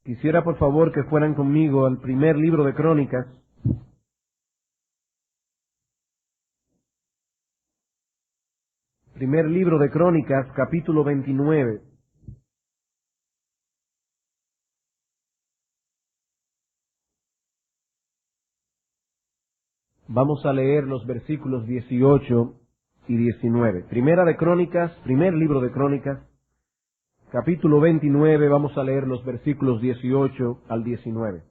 Quisiera por favor que fueran conmigo al primer libro de Crónicas. Primer libro de Crónicas, capítulo 29. Vamos a leer los versículos 18 y 19. Primera de Crónicas, primer libro de Crónicas, capítulo 29, vamos a leer los versículos 18 al 19.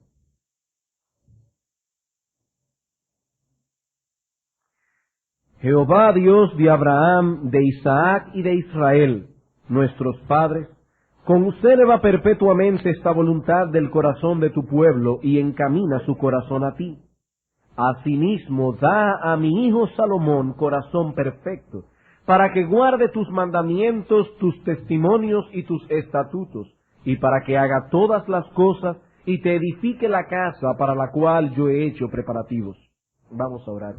Jehová Dios de Abraham, de Isaac y de Israel, nuestros padres, concédeva perpetuamente esta voluntad del corazón de tu pueblo y encamina su corazón a ti. Asimismo, da a mi hijo Salomón corazón perfecto, para que guarde tus mandamientos, tus testimonios y tus estatutos, y para que haga todas las cosas y te edifique la casa para la cual yo he hecho preparativos. Vamos a orar.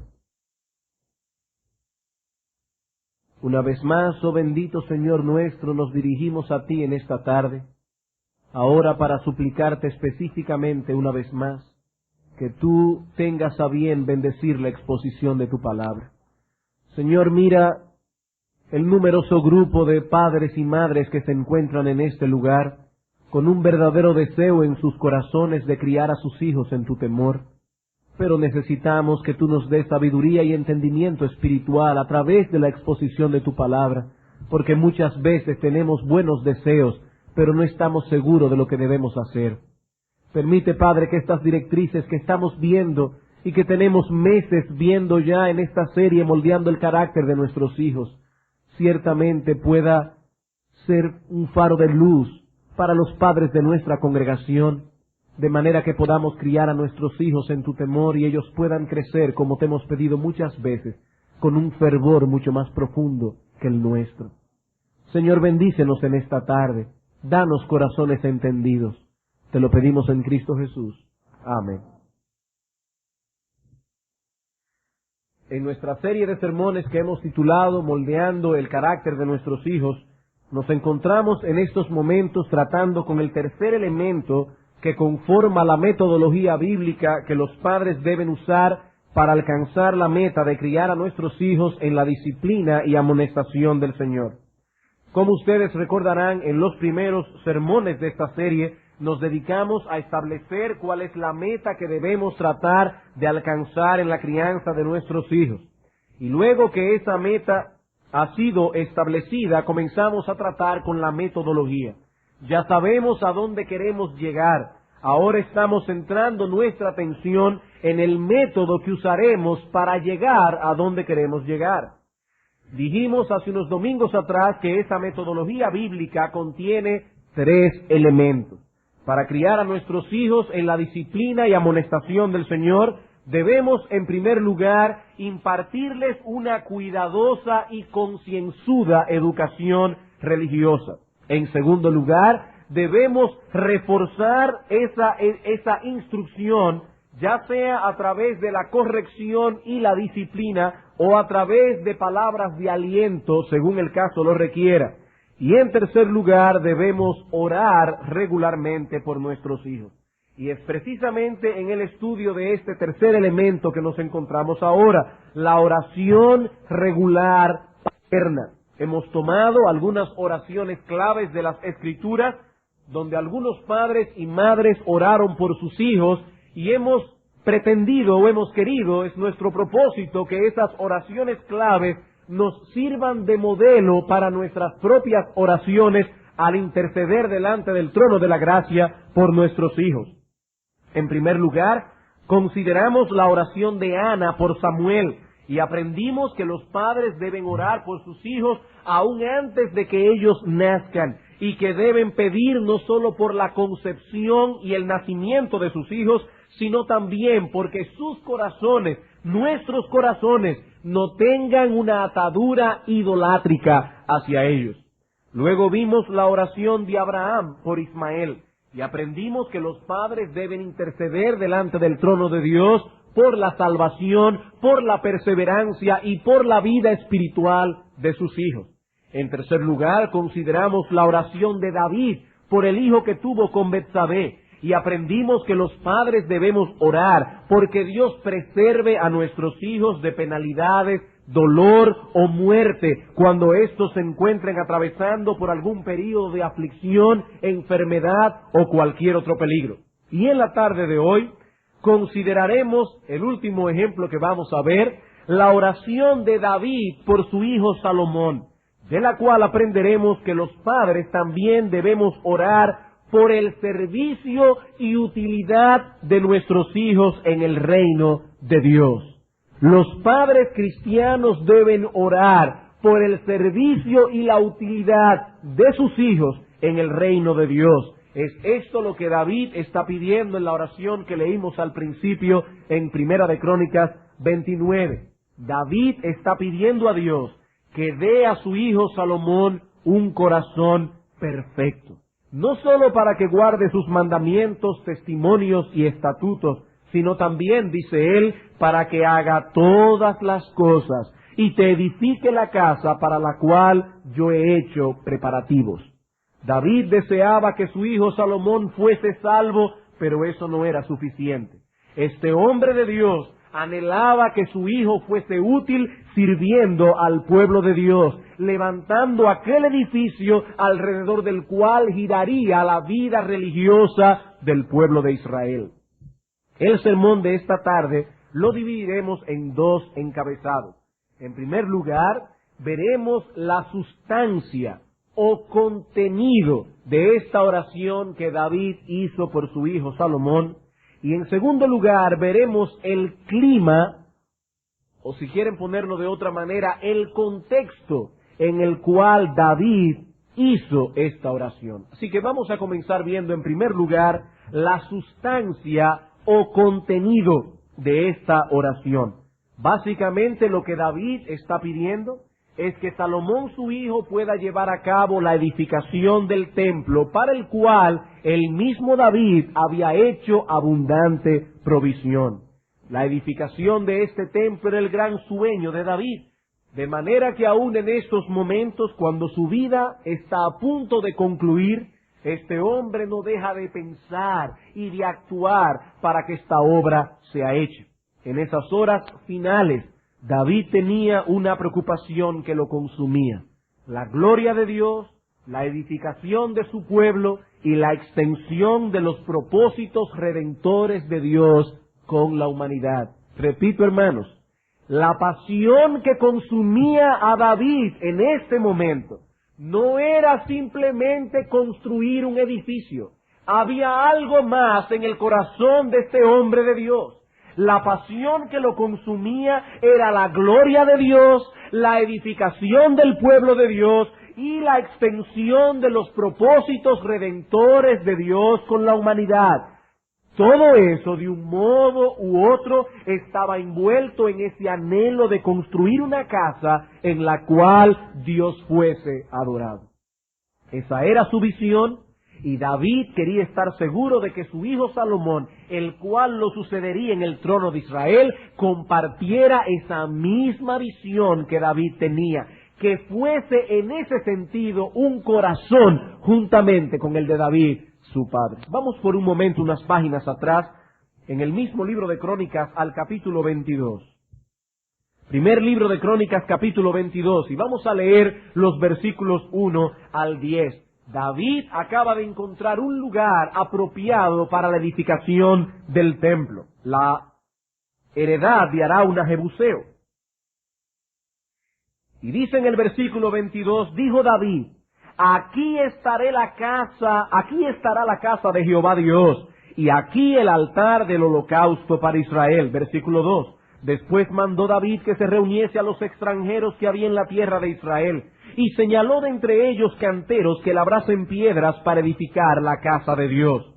Una vez más, oh bendito Señor nuestro, nos dirigimos a ti en esta tarde, ahora para suplicarte específicamente una vez más, que tú tengas a bien bendecir la exposición de tu palabra. Señor, mira el numeroso grupo de padres y madres que se encuentran en este lugar, con un verdadero deseo en sus corazones de criar a sus hijos en tu temor. Pero necesitamos que tú nos des sabiduría y entendimiento espiritual a través de la exposición de tu palabra, porque muchas veces tenemos buenos deseos, pero no estamos seguros de lo que debemos hacer. Permite, Padre, que estas directrices que estamos viendo y que tenemos meses viendo ya en esta serie moldeando el carácter de nuestros hijos, ciertamente pueda ser un faro de luz para los padres de nuestra congregación, de manera que podamos criar a nuestros hijos en tu temor y ellos puedan crecer, como te hemos pedido muchas veces, con un fervor mucho más profundo que el nuestro. Señor, bendícenos en esta tarde, danos corazones entendidos. Te lo pedimos en Cristo Jesús. Amén. En nuestra serie de sermones que hemos titulado Moldeando el carácter de nuestros hijos, nos encontramos en estos momentos tratando con el tercer elemento que conforma la metodología bíblica que los padres deben usar para alcanzar la meta de criar a nuestros hijos en la disciplina y amonestación del Señor. Como ustedes recordarán, en los primeros sermones de esta serie nos dedicamos a establecer cuál es la meta que debemos tratar de alcanzar en la crianza de nuestros hijos. Y luego que esa meta ha sido establecida, comenzamos a tratar con la metodología. Ya sabemos a dónde queremos llegar. Ahora estamos centrando nuestra atención en el método que usaremos para llegar a donde queremos llegar. Dijimos hace unos domingos atrás que esa metodología bíblica contiene 3 elementos. Para criar a nuestros hijos en la disciplina y amonestación del Señor, debemos, en primer lugar, impartirles una cuidadosa y concienzuda educación religiosa. En segundo lugar, debemos reforzar esa instrucción, ya sea a través de la corrección y la disciplina, o a través de palabras de aliento, según el caso lo requiera. Y en tercer lugar, debemos orar regularmente por nuestros hijos. Y es precisamente en el estudio de este tercer elemento que nos encontramos ahora, la oración regular paterna. Hemos tomado algunas oraciones claves de las Escrituras, donde algunos padres y madres oraron por sus hijos, y hemos pretendido o hemos querido, es nuestro propósito, que esas oraciones claves nos sirvan de modelo para nuestras propias oraciones al interceder delante del trono de la gracia por nuestros hijos. En primer lugar, consideramos la oración de Ana por Samuel y aprendimos que los padres deben orar por sus hijos aún antes de que ellos nazcan y que deben pedir no solo por la concepción y el nacimiento de sus hijos, sino también porque sus corazones, nuestros corazones, no tengan una atadura idolátrica hacia ellos. Luego vimos la oración de Abraham por Ismael y aprendimos que los padres deben interceder delante del trono de Dios por la salvación, por la perseverancia y por la vida espiritual de sus hijos. En tercer lugar, consideramos la oración de David por el hijo que tuvo con Betsabé y aprendimos que los padres debemos orar porque Dios preserve a nuestros hijos de penalidades, dolor o muerte cuando éstos se encuentren atravesando por algún período de aflicción, enfermedad o cualquier otro peligro. Y en la tarde de hoy consideraremos el último ejemplo que vamos a ver, la oración de David por su hijo Salomón, de la cual aprenderemos que los padres también debemos orar por el servicio y utilidad de nuestros hijos en el reino de Dios. Los padres cristianos deben orar por el servicio y la utilidad de sus hijos en el reino de Dios. Es esto lo que David está pidiendo en la oración que leímos al principio en Primera de Crónicas 29. David está pidiendo a Dios que dé a su hijo Salomón un corazón perfecto. No solo para que guarde sus mandamientos, testimonios y estatutos, sino también, dice él, para que haga todas las cosas y te edifique la casa para la cual yo he hecho preparativos. David deseaba que su hijo Salomón fuese salvo, pero eso no era suficiente. Este hombre de Dios anhelaba que su hijo fuese útil sirviendo al pueblo de Dios, levantando aquel edificio alrededor del cual giraría la vida religiosa del pueblo de Israel. El sermón de esta tarde lo dividiremos en dos encabezados. En primer lugar, veremos la sustancia o contenido de esta oración que David hizo por su hijo Salomón. Y en segundo lugar, veremos el clima, o si quieren ponerlo de otra manera, el contexto en el cual David hizo esta oración. Así que vamos a comenzar viendo en primer lugar la sustancia o contenido de esta oración. Básicamente lo que David está pidiendo es que Salomón su hijo pueda llevar a cabo la edificación del templo para el cual el mismo David había hecho abundante provisión. La edificación de este templo era el gran sueño de David, de manera que aún en estos momentos, cuando su vida está a punto de concluir, este hombre no deja de pensar y de actuar para que esta obra sea hecha. En esas horas finales, David tenía una preocupación que lo consumía: la gloria de Dios, la edificación de su pueblo y la extensión de los propósitos redentores de Dios con la humanidad. Repito, hermanos, la pasión que consumía a David en este momento no era simplemente construir un edificio. Había algo más en el corazón de este hombre de Dios. La pasión que lo consumía era la gloria de Dios, la edificación del pueblo de Dios y la extensión de los propósitos redentores de Dios con la humanidad. Todo eso, de un modo u otro, estaba envuelto en ese anhelo de construir una casa en la cual Dios fuese adorado. Esa era su visión, y David quería estar seguro de que su hijo Salomón, el cual lo sucedería en el trono de Israel, compartiera esa misma visión que David tenía, que fuese en ese sentido un corazón juntamente con el de David, su padre. Vamos por un momento unas páginas atrás, en el mismo libro de Crónicas, al capítulo 22. Primer libro de Crónicas, capítulo 22, y vamos a leer los versículos 1 al 10. David acaba de encontrar un lugar apropiado para la edificación del templo, la heredad de Arauna Jebuseo. Y dice en el versículo 22, dijo David: aquí estará la casa de Jehová Dios, y aquí el altar del holocausto para Israel. Versículo 2. Después mandó David que se reuniese a los extranjeros que había en la tierra de Israel, y señaló de entre ellos canteros que labrasen piedras para edificar la casa de Dios.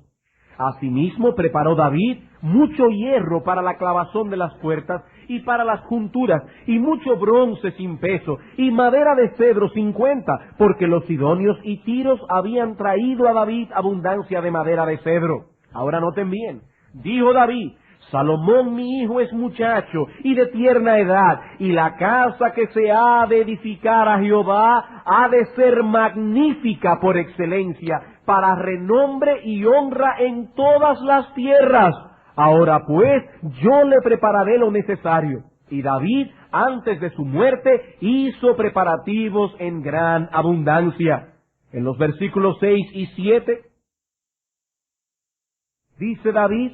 Asimismo preparó David mucho hierro para la clavazón de las puertas y para las junturas, y mucho bronce sin peso, y madera de cedro 50, porque los sidonios y tiros habían traído a David abundancia de madera de cedro. Ahora noten bien, dijo David: Salomón mi hijo es muchacho y de tierna edad, y la casa que se ha de edificar a Jehová ha de ser magnífica por excelencia, para renombre y honra en todas las tierras. Ahora pues, yo le prepararé lo necesario. Y David, antes de su muerte, hizo preparativos en gran abundancia. En los versículos 6 y 7, dice David,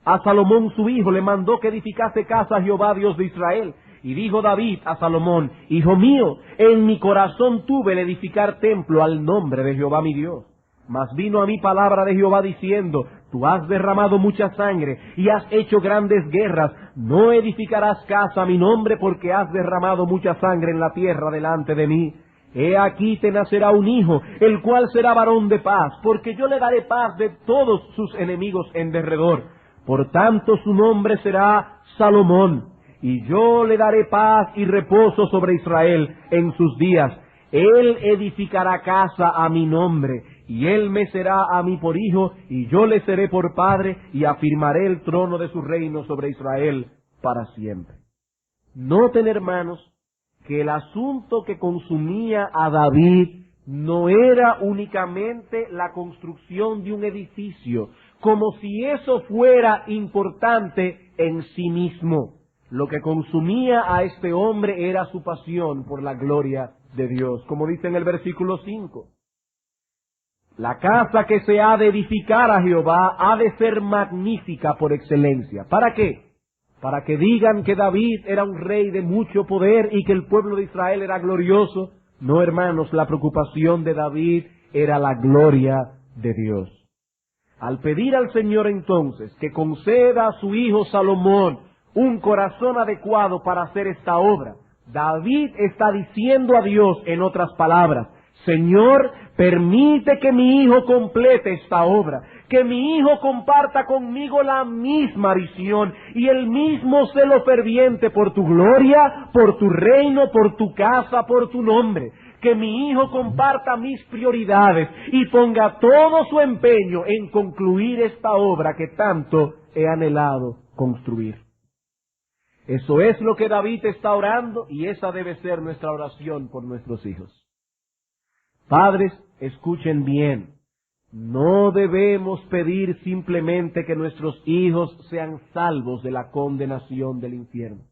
a Salomón su hijo le mandó que edificase casa a Jehová Dios de Israel. Y dijo David a Salomón, hijo mío, en mi corazón tuve el edificar templo al nombre de Jehová mi Dios. Mas vino a mí palabra de Jehová diciendo, tú has derramado mucha sangre y has hecho grandes guerras. No edificarás casa a mi nombre porque has derramado mucha sangre en la tierra delante de mí. He aquí te nacerá un hijo, el cual será varón de paz, porque yo le daré paz de todos sus enemigos en derredor. Por tanto su nombre será Salomón, y yo le daré paz y reposo sobre Israel en sus días. Él edificará casa a mi nombre, y él me será a mí por hijo, y yo le seré por padre, y afirmaré el trono de su reino sobre Israel para siempre. Noten, hermanos, que el asunto que consumía a David no era únicamente la construcción de un edificio, como si eso fuera importante en sí mismo. Lo que consumía a este hombre era su pasión por la gloria de Dios, como dice en el versículo 5. La casa que se ha de edificar a Jehová ha de ser magnífica por excelencia. ¿Para qué? Para que digan que David era un rey de mucho poder y que el pueblo de Israel era glorioso. No, hermanos, la preocupación de David era la gloria de Dios. Al pedir al Señor entonces que conceda a su hijo Salomón un corazón adecuado para hacer esta obra, David está diciendo a Dios, en otras palabras, Señor, permite que mi hijo complete esta obra, que mi hijo comparta conmigo la misma visión y el mismo celo ferviente por tu gloria, por tu reino, por tu casa, por tu nombre. Que mi hijo comparta mis prioridades y ponga todo su empeño en concluir esta obra que tanto he anhelado construir. Eso es lo que David está orando y esa debe ser nuestra oración por nuestros hijos. Padres, escuchen bien. No debemos pedir simplemente que nuestros hijos sean salvos de la condenación del infierno.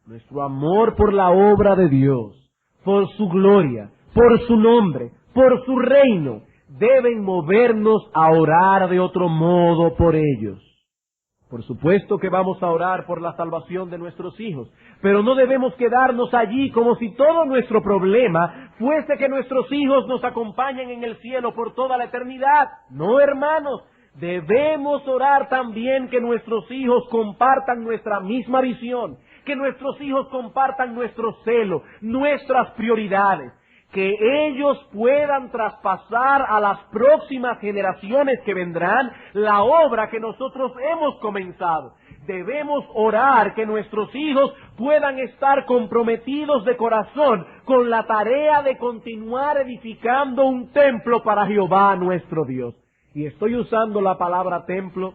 Nuestro amor por la obra de Dios, por su gloria, por su nombre, por su reino, deben movernos a orar de otro modo por ellos. Por supuesto que vamos a orar por la salvación de nuestros hijos, pero no debemos quedarnos allí como si todo nuestro problema fuese que nuestros hijos nos acompañen en el cielo por toda la eternidad. No, hermanos, debemos orar también que nuestros hijos compartan nuestra misma visión, que nuestros hijos compartan nuestro celo, nuestras prioridades, que ellos puedan traspasar a las próximas generaciones que vendrán la obra que nosotros hemos comenzado. Debemos orar que nuestros hijos puedan estar comprometidos de corazón con la tarea de continuar edificando un templo para Jehová nuestro Dios. Y estoy usando la palabra templo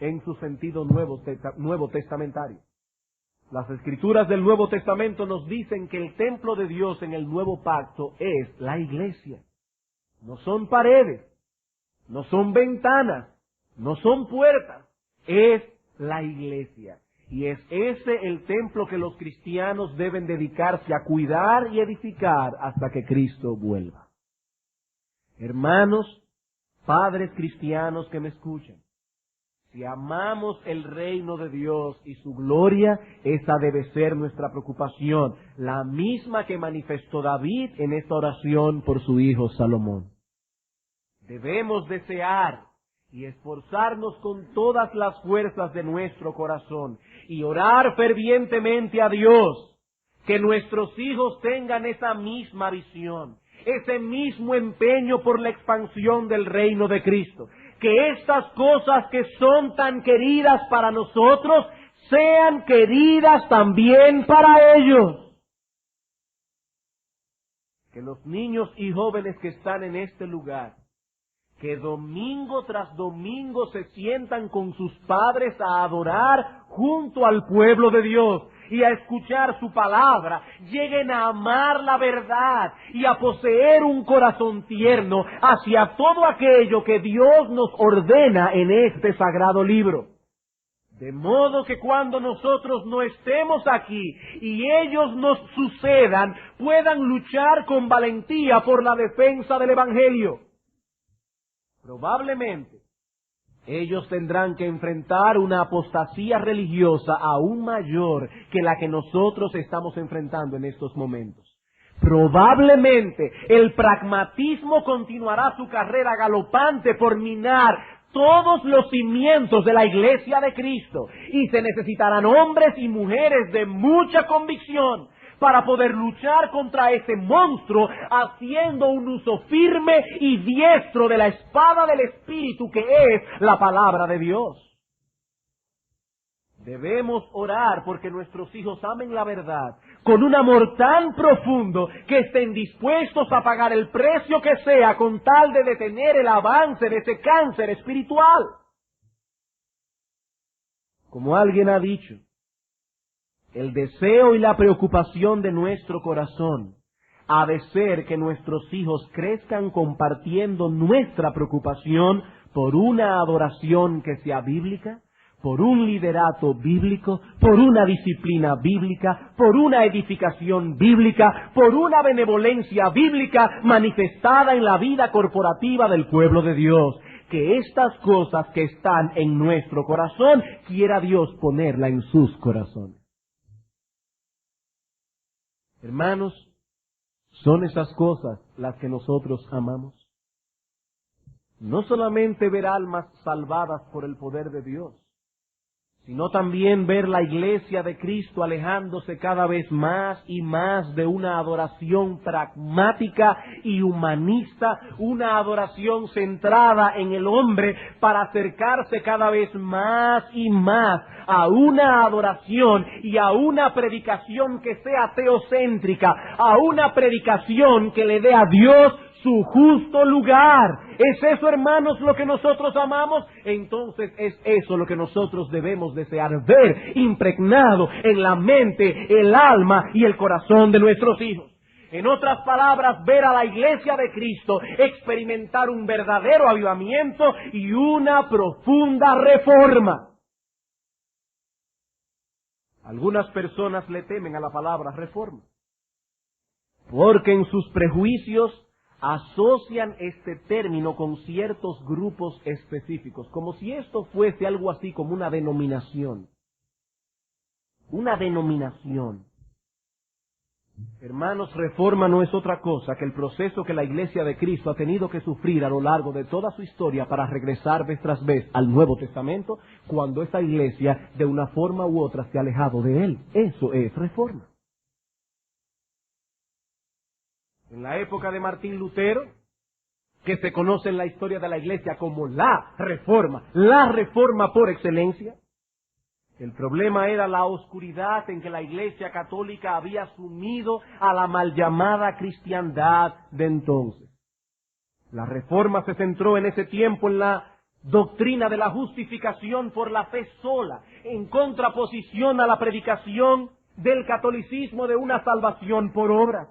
en su sentido nuevo testamentario. Las Escrituras del Nuevo Testamento nos dicen que el templo de Dios en el Nuevo Pacto es la iglesia. No son paredes, no son ventanas, no son puertas, es la iglesia. Y es ese el templo que los cristianos deben dedicarse a cuidar y edificar hasta que Cristo vuelva. Hermanos, padres cristianos que me escuchan, si amamos el reino de Dios y su gloria, esa debe ser nuestra preocupación, la misma que manifestó David en esta oración por su hijo Salomón. Debemos desear y esforzarnos con todas las fuerzas de nuestro corazón y orar fervientemente a Dios que nuestros hijos tengan esa misma visión, ese mismo empeño por la expansión del reino de Cristo. Que estas cosas que son tan queridas para nosotros sean queridas también para ellos. Que los niños y jóvenes que están en este lugar, que domingo tras domingo se sientan con sus padres a adorar junto al pueblo de Dios y a escuchar su palabra, lleguen a amar la verdad y a poseer un corazón tierno hacia todo aquello que Dios nos ordena en este sagrado libro. De modo que cuando nosotros no estemos aquí y ellos nos sucedan, puedan luchar con valentía por la defensa del Evangelio. Probablemente ellos tendrán que enfrentar una apostasía religiosa aún mayor que la que nosotros estamos enfrentando en estos momentos. Probablemente el pragmatismo continuará su carrera galopante por minar todos los cimientos de la Iglesia de Cristo, y se necesitarán hombres y mujeres de mucha convicción para poder luchar contra ese monstruo, haciendo un uso firme y diestro de la espada del Espíritu, que es la palabra de Dios. Debemos orar porque nuestros hijos amen la verdad con un amor tan profundo que estén dispuestos a pagar el precio que sea con tal de detener el avance de ese cáncer espiritual. Como alguien ha dicho, el deseo y la preocupación de nuestro corazón ha de ser que nuestros hijos crezcan compartiendo nuestra preocupación por una adoración que sea bíblica, por un liderato bíblico, por una disciplina bíblica, por una edificación bíblica, por una benevolencia bíblica manifestada en la vida corporativa del pueblo de Dios. Que estas cosas que están en nuestro corazón, quiera Dios ponerla en sus corazones. Hermanos, ¿son esas cosas las que nosotros amamos? No solamente ver almas salvadas por el poder de Dios, sino también ver la Iglesia de Cristo alejándose cada vez más y más de una adoración pragmática y humanista, una adoración centrada en el hombre, para acercarse cada vez más y más a una adoración y a una predicación que sea teocéntrica, a una predicación que le dé a Dios su justo lugar. ¿Es eso, hermanos, lo que nosotros amamos? Entonces es eso lo que nosotros debemos desear ver impregnado en la mente, el alma y el corazón de nuestros hijos. En otras palabras, ver a la Iglesia de Cristo experimentar un verdadero avivamiento y una profunda reforma. Algunas personas le temen a la palabra reforma, porque en sus prejuicios asocian este término con ciertos grupos específicos, como si esto fuese algo así como una denominación. Una denominación. Hermanos, reforma no es otra cosa que el proceso que la Iglesia de Cristo ha tenido que sufrir a lo largo de toda su historia para regresar vez tras vez al Nuevo Testamento, cuando esa Iglesia de una forma u otra se ha alejado de él. Eso es reforma. En la época de Martín Lutero, que se conoce en la historia de la Iglesia como la reforma por excelencia, el problema era la oscuridad en que la Iglesia católica había sumido a la mal llamada cristiandad de entonces. La reforma se centró en ese tiempo en la doctrina de la justificación por la fe sola, en contraposición a la predicación del catolicismo de una salvación por obras.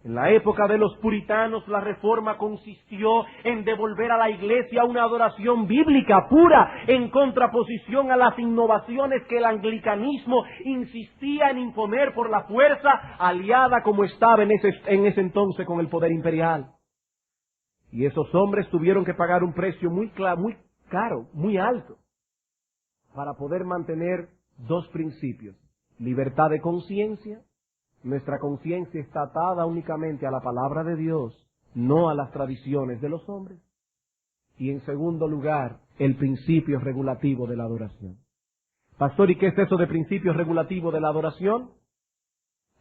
En la época de los puritanos, la reforma consistió en devolver a la Iglesia una adoración bíblica pura, en contraposición a las innovaciones que el anglicanismo insistía en imponer por la fuerza, aliada como estaba en ese entonces con el poder imperial. Y esos hombres tuvieron que pagar un precio muy caro, muy alto, para poder mantener dos principios: libertad de conciencia. Nuestra conciencia está atada únicamente a la palabra de Dios, no a las tradiciones de los hombres. Y en segundo lugar, el principio regulativo de la adoración. Pastor, ¿y qué es eso de principio regulativo de la adoración?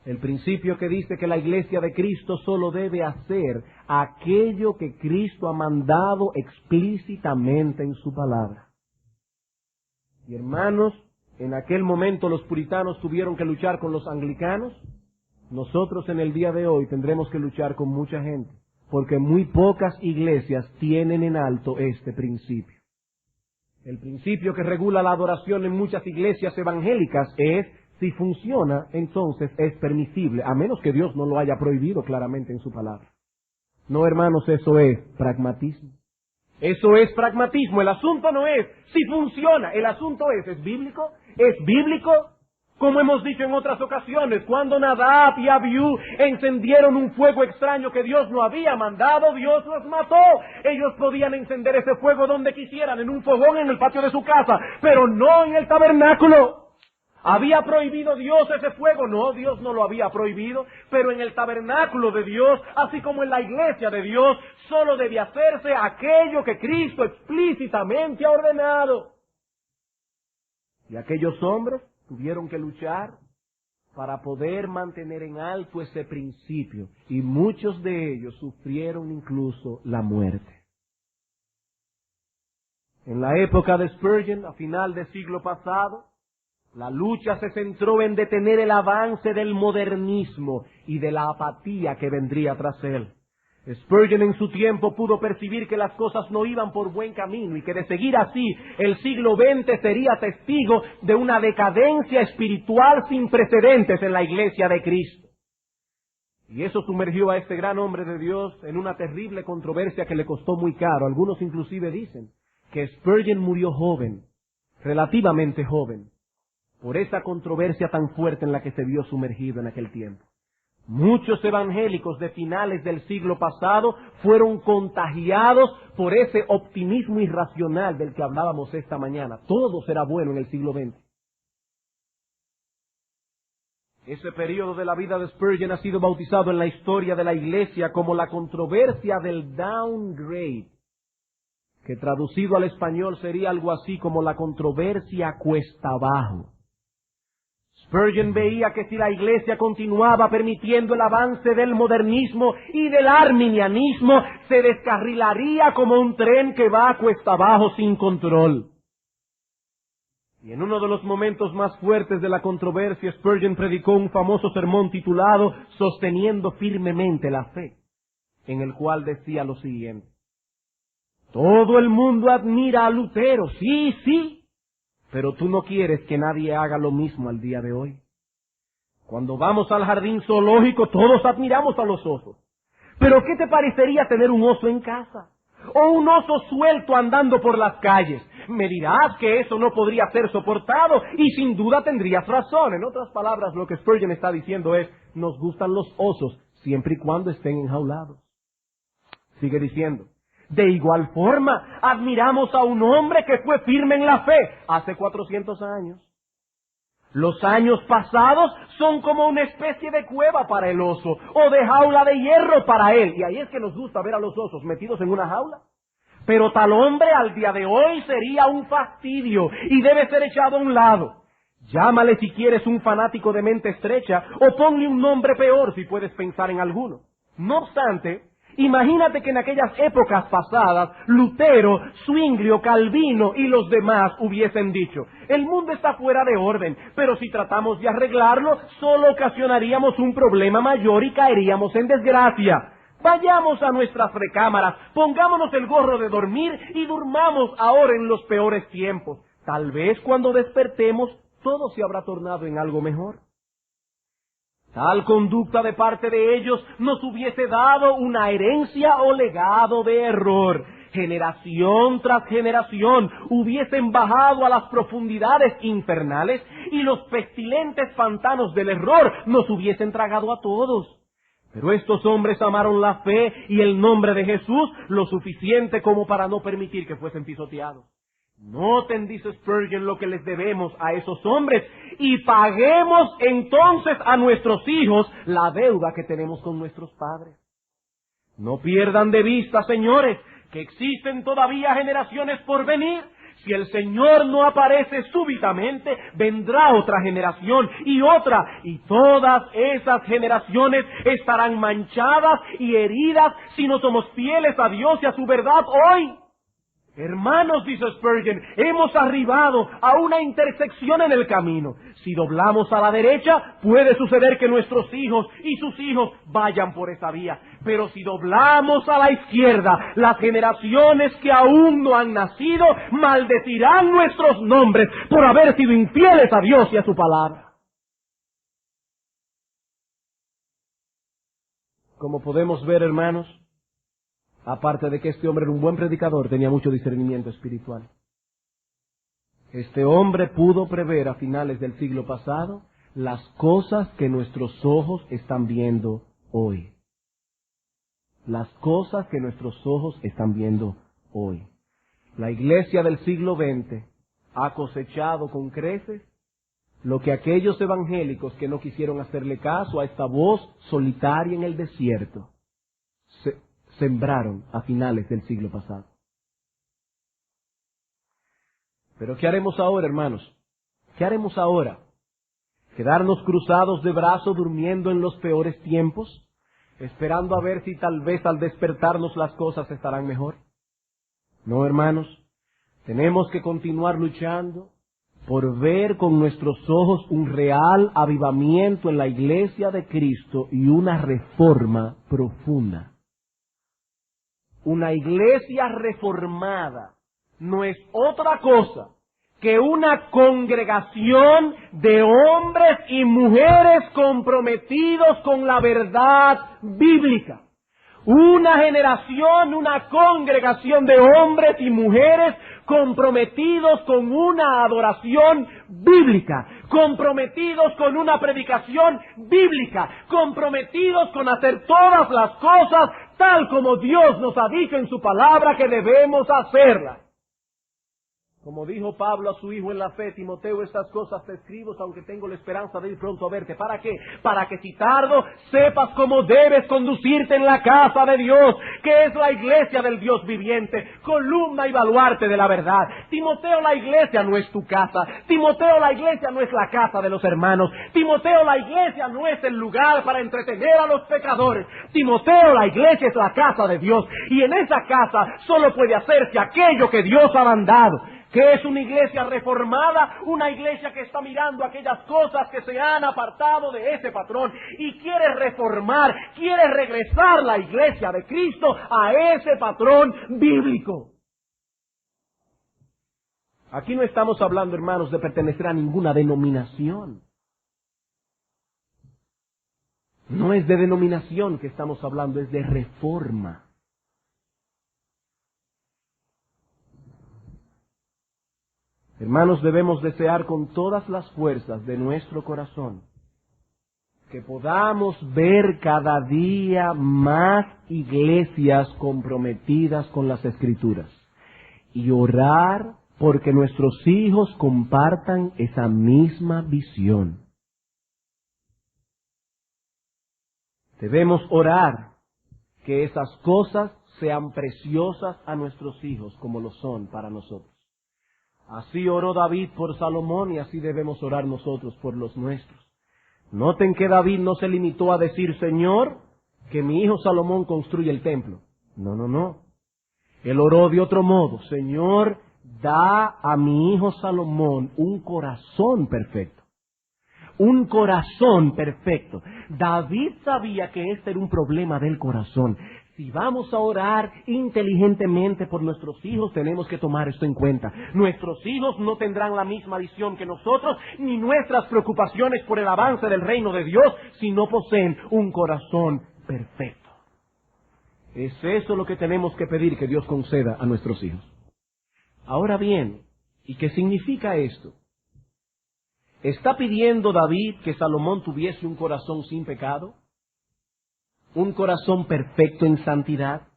El principio que dice que la Iglesia de Cristo solo debe hacer aquello que Cristo ha mandado explícitamente en su palabra. Y hermanos, en aquel momento los puritanos tuvieron que luchar con los anglicanos. Nosotros en el día de hoy tendremos que luchar con mucha gente, porque muy pocas iglesias tienen en alto este principio. El principio que regula la adoración en muchas iglesias evangélicas es Si funciona, entonces es permisible, a menos que Dios no lo haya prohibido claramente en su palabra. No, hermanos, eso es pragmatismo. Eso es pragmatismo. El asunto no es si funciona, el asunto ¿es bíblico? ¿Es bíblico? Como hemos dicho en otras ocasiones, cuando Nadab y Abiú encendieron un fuego extraño que Dios no había mandado, Dios los mató. Ellos podían encender ese fuego donde quisieran, en un fogón en el patio de su casa, pero no en el tabernáculo. ¿Había prohibido Dios ese fuego? No, Dios no lo había prohibido, pero en el tabernáculo de Dios, así como en la iglesia de Dios, solo debe hacerse aquello que Cristo explícitamente ha ordenado. Y aquellos hombres tuvieron que luchar para poder mantener en alto ese principio, y muchos de ellos sufrieron incluso la muerte. En la época de Spurgeon, a final del siglo pasado, la lucha se centró en detener el avance del modernismo y de la apatía que vendría tras él. Spurgeon en su tiempo pudo percibir que las cosas no iban por buen camino y que de seguir así el siglo XX sería testigo de una decadencia espiritual sin precedentes en la iglesia de Cristo. Y eso sumergió a este gran hombre de Dios en una terrible controversia que le costó muy caro. Algunos inclusive dicen que Spurgeon murió joven, relativamente joven, por esa controversia tan fuerte en la que se vio sumergido en aquel tiempo. Muchos evangélicos de finales del siglo pasado fueron contagiados por ese optimismo irracional del que hablábamos esta mañana. Todo será bueno en el siglo XX. Ese periodo de la vida de Spurgeon ha sido bautizado en la historia de la Iglesia como la controversia del downgrade, que traducido al español sería algo así como la controversia cuesta abajo. Spurgeon veía que si la Iglesia continuaba permitiendo el avance del modernismo y del arminianismo, se descarrilaría como un tren que va cuesta abajo sin control. Y en uno de los momentos más fuertes de la controversia, Spurgeon predicó un famoso sermón titulado Sosteniendo firmemente la fe, en el cual decía lo siguiente: todo el mundo admira a Lutero, sí, sí, pero tú no quieres que nadie haga lo mismo al día de hoy. Cuando vamos al jardín zoológico, todos admiramos a los osos. Pero ¿qué te parecería tener un oso en casa? O un oso suelto andando por las calles. Me dirás que eso no podría ser soportado, y sin duda tendrías razón. En otras palabras, lo que Spurgeon está diciendo es, nos gustan los osos, siempre y cuando estén enjaulados. Sigue diciendo, de igual forma, admiramos a un hombre que fue firme en la fe hace 400 años. Los años pasados son como una especie de cueva para el oso, o de jaula de hierro para él. Y ahí es que nos gusta ver a los osos metidos en una jaula. Pero tal hombre al día de hoy sería un fastidio y debe ser echado a un lado. Llámale si quieres un fanático de mente estrecha, o ponle un nombre peor si puedes pensar en alguno. No obstante, imagínate que en aquellas épocas pasadas, Lutero, Zwinglio, Calvino y los demás hubiesen dicho, el mundo está fuera de orden, pero si tratamos de arreglarlo, solo ocasionaríamos un problema mayor y caeríamos en desgracia. Vayamos a nuestras recámaras, pongámonos el gorro de dormir y durmamos ahora en los peores tiempos. Tal vez cuando despertemos, todo se habrá tornado en algo mejor. Tal conducta de parte de ellos nos hubiese dado una herencia o legado de error. Generación tras generación hubiesen bajado a las profundidades infernales y los pestilentes pantanos del error nos hubiesen tragado a todos. Pero estos hombres amaron la fe y el nombre de Jesús lo suficiente como para no permitir que fuesen pisoteados. Noten, dice Spurgeon, lo que les debemos a esos hombres y paguemos entonces a nuestros hijos la deuda que tenemos con nuestros padres. No pierdan de vista, señores, que existen todavía generaciones por venir. Si el Señor no aparece súbitamente, vendrá otra generación y otra, y todas esas generaciones estarán manchadas y heridas si no somos fieles a Dios y a su verdad hoy. Hermanos, dice Spurgeon, hemos arribado a una intersección en el camino. Si doblamos a la derecha, puede suceder que nuestros hijos y sus hijos vayan por esa vía. Pero si doblamos a la izquierda, las generaciones que aún no han nacido maldecirán nuestros nombres por haber sido infieles a Dios y a su palabra. Como podemos ver, hermanos, aparte de que este hombre era un buen predicador, tenía mucho discernimiento espiritual. Este hombre pudo prever a finales del siglo pasado las cosas que nuestros ojos están viendo hoy. Las cosas que nuestros ojos están viendo hoy. La iglesia del siglo XX ha cosechado con creces lo que aquellos evangélicos que no quisieron hacerle caso a esta voz solitaria en el desierto sembraron a finales del siglo pasado. Pero ¿qué haremos ahora, hermanos? ¿Qué haremos ahora? ¿Quedarnos cruzados de brazos durmiendo en los peores tiempos? ¿Esperando a ver si tal vez al despertarnos las cosas estarán mejor? No, hermanos. Tenemos que continuar luchando por ver con nuestros ojos un real avivamiento en la iglesia de Cristo y una reforma profunda. Una iglesia reformada no es otra cosa que una congregación de hombres y mujeres comprometidos con la verdad bíblica. Una generación, una congregación de hombres y mujeres comprometidos con una adoración bíblica, comprometidos con una predicación bíblica, comprometidos con hacer todas las cosas tal como Dios nos ha dicho en su palabra que debemos hacerlas. Como dijo Pablo a su hijo en la fe, Timoteo, estas cosas te escribo, aunque tengo la esperanza de ir pronto a verte. ¿Para qué? Para que si tardo, sepas cómo debes conducirte en la casa de Dios, que es la iglesia del Dios viviente, columna y baluarte de la verdad. Timoteo, la iglesia no es tu casa. Timoteo, la iglesia no es la casa de los hermanos. Timoteo, la iglesia no es el lugar para entretener a los pecadores. Timoteo, la iglesia es la casa de Dios. Y en esa casa solo puede hacerse aquello que Dios ha mandado. ¿Qué es una iglesia reformada? Una iglesia que está mirando aquellas cosas que se han apartado de ese patrón y quiere reformar, quiere regresar la iglesia de Cristo a ese patrón bíblico. Aquí no estamos hablando, hermanos, de pertenecer a ninguna denominación. No es de denominación que estamos hablando, es de reforma. Hermanos, debemos desear con todas las fuerzas de nuestro corazón que podamos ver cada día más iglesias comprometidas con las Escrituras y orar porque nuestros hijos compartan esa misma visión. Debemos orar que esas cosas sean preciosas a nuestros hijos como lo son para nosotros. Así oró David por Salomón y así debemos orar nosotros por los nuestros. Noten que David no se limitó a decir, Señor, que mi hijo Salomón construya el templo. No. Él oró de otro modo, Señor, da a mi hijo Salomón un corazón perfecto. Un corazón perfecto. David sabía que este era un problema del corazón. Si vamos a orar inteligentemente por nuestros hijos, tenemos que tomar esto en cuenta. Nuestros hijos no tendrán la misma visión que nosotros, ni nuestras preocupaciones por el avance del reino de Dios, si no poseen un corazón perfecto. Es eso lo que tenemos que pedir que Dios conceda a nuestros hijos. Ahora bien, ¿y qué significa esto? ¿Está pidiendo David que Salomón tuviese un corazón sin pecado? ¿Un corazón perfecto en santidad?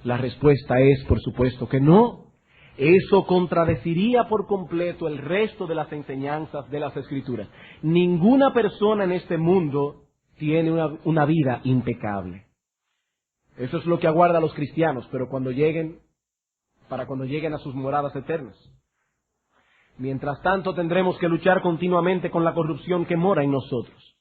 La respuesta es, por supuesto, que no. Eso contradeciría por completo el resto de las enseñanzas de las Escrituras. Ninguna persona en este mundo tiene una vida impecable. Eso es lo que aguarda a los cristianos, pero cuando lleguen a sus moradas eternas. Mientras tanto, tendremos que luchar continuamente con la corrupción que mora en nosotros.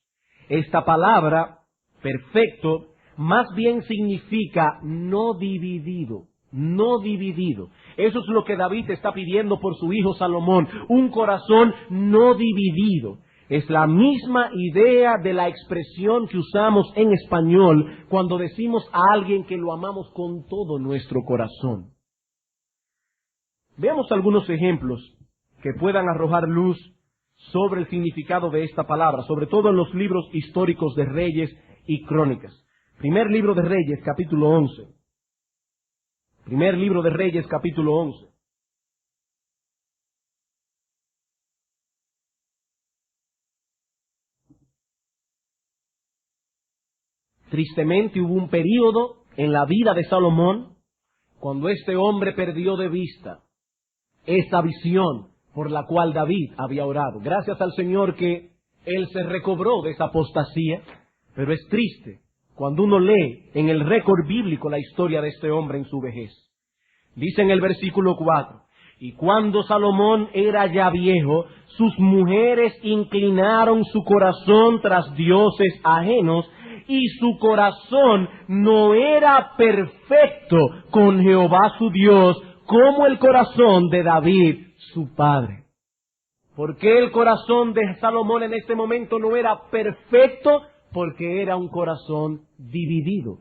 Esta palabra perfecto, más bien significa no dividido, no dividido. Eso es lo que David está pidiendo por su hijo Salomón, un corazón no dividido. Es la misma idea de la expresión que usamos en español cuando decimos a alguien que lo amamos con todo nuestro corazón. Veamos algunos ejemplos que puedan arrojar luz sobre el significado de esta palabra, sobre todo en los libros históricos de Reyes y Crónicas. Primer libro de Reyes, capítulo 11. Primer libro de Reyes, capítulo 11. Tristemente hubo un período en la vida de Salomón cuando este hombre perdió de vista esa visión por la cual David había orado. Gracias al Señor que él se recobró de esa apostasía, pero es triste cuando uno lee en el récord bíblico la historia de este hombre en su vejez. Dice en el versículo 4, y cuando Salomón era ya viejo, sus mujeres inclinaron su corazón tras dioses ajenos, y su corazón no era perfecto con Jehová su Dios, como el corazón de David su padre. ¿Por qué el corazón de Salomón en este momento no era perfecto? Porque era un corazón dividido.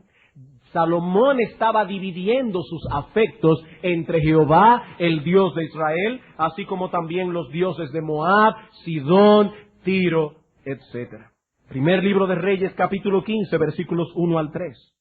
Salomón estaba dividiendo sus afectos entre Jehová, el Dios de Israel, así como también los dioses de Moab, Sidón, Tiro, etc. Primer libro de Reyes, capítulo 15, versículos 1 al 3.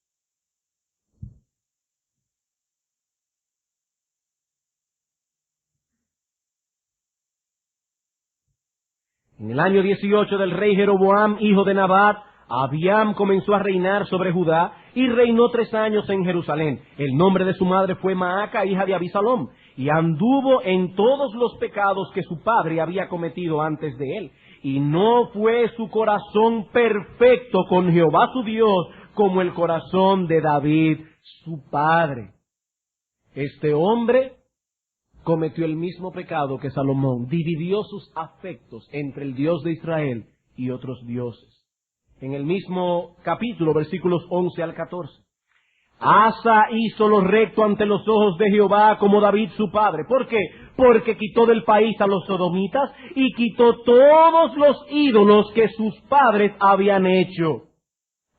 En el año 18 del rey Jeroboam, hijo de Nabat, Abiam comenzó a reinar sobre Judá y reinó 3 años en Jerusalén. El nombre de su madre fue Maaca, hija de Abisalom, y anduvo en todos los pecados que su padre había cometido antes de él. Y no fue su corazón perfecto con Jehová su Dios como el corazón de David su padre. Este hombre cometió el mismo pecado que Salomón, dividió sus afectos entre el Dios de Israel y otros dioses. En el mismo capítulo, versículos 11 al 14. Asa hizo lo recto ante los ojos de Jehová como David su padre. ¿Por qué? Porque quitó del país a los sodomitas y quitó todos los ídolos que sus padres habían hecho.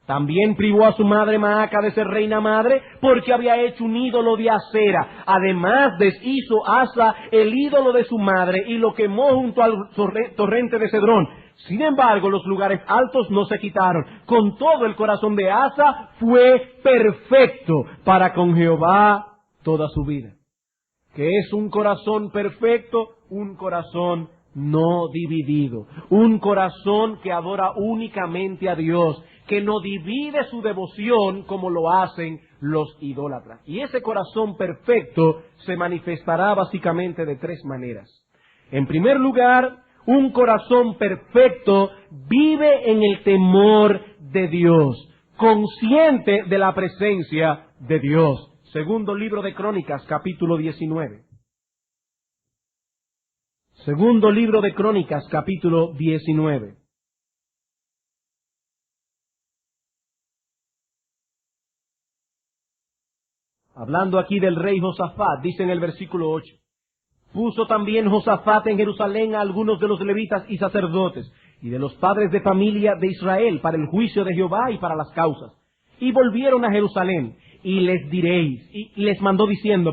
También privó a su madre Maaca de ser reina madre porque había hecho un ídolo de acera. Además deshizo Asa el ídolo de su madre y lo quemó junto al torrente de Cedrón. Sin embargo, los lugares altos no se quitaron. Con todo, el corazón de Asa fue perfecto para con Jehová toda su vida. ¿Qué es un corazón perfecto? Un corazón no dividido. Un corazón que adora únicamente a Dios, que no divide su devoción como lo hacen los idólatras. Y ese corazón perfecto se manifestará básicamente de 3 maneras. En primer lugar, un corazón perfecto vive en el temor de Dios, consciente de la presencia de Dios. Segundo libro de Crónicas, capítulo 19. Segundo libro de Crónicas, capítulo 19. Hablando aquí del rey Josafat, dice en el versículo 8. Puso también Josafat en Jerusalén a algunos de los levitas y sacerdotes, y de los padres de familia de Israel, para el juicio de Jehová y para las causas. Y volvieron a Jerusalén, y les mandó diciendo,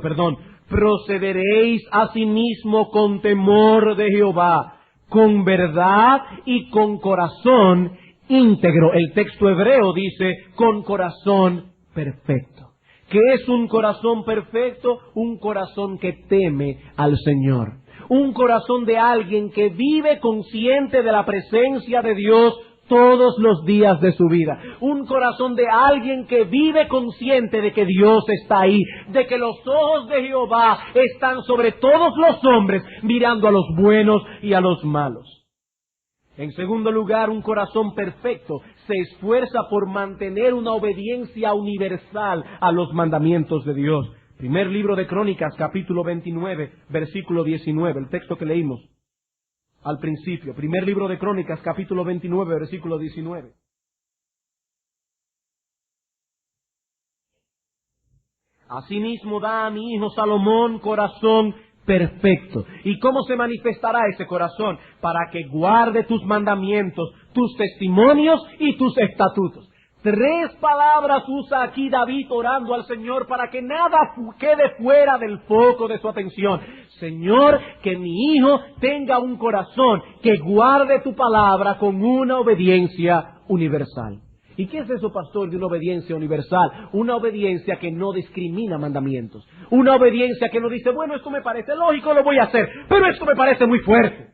procederéis asimismo con temor de Jehová, con verdad y con corazón íntegro. El texto hebreo dice, con corazón perfecto. ¿Qué es un corazón perfecto? Un corazón que teme al Señor. Un corazón de alguien que vive consciente de la presencia de Dios todos los días de su vida. Un corazón de alguien que vive consciente de que Dios está ahí, de que los ojos de Jehová están sobre todos los hombres, mirando a los buenos y a los malos. En segundo lugar, un corazón perfecto se esfuerza por mantener una obediencia universal a los mandamientos de Dios. Primer libro de Crónicas, capítulo 29, versículo 19, el texto que leímos al principio. Primer libro de Crónicas, capítulo 29, versículo 19. Asimismo da a mi hijo Salomón corazón perfecto. ¿Y cómo se manifestará ese corazón? Para que guarde tus mandamientos, tus testimonios y tus estatutos. 3 palabras usa aquí David orando al Señor para que nada quede fuera del foco de su atención. Señor, que mi hijo tenga un corazón que guarde tu palabra con una obediencia universal. ¿Y qué es eso, pastor, de una obediencia universal? Una obediencia que no discrimina mandamientos. Una obediencia que no dice, bueno, esto me parece lógico, lo voy a hacer, pero esto me parece muy fuerte.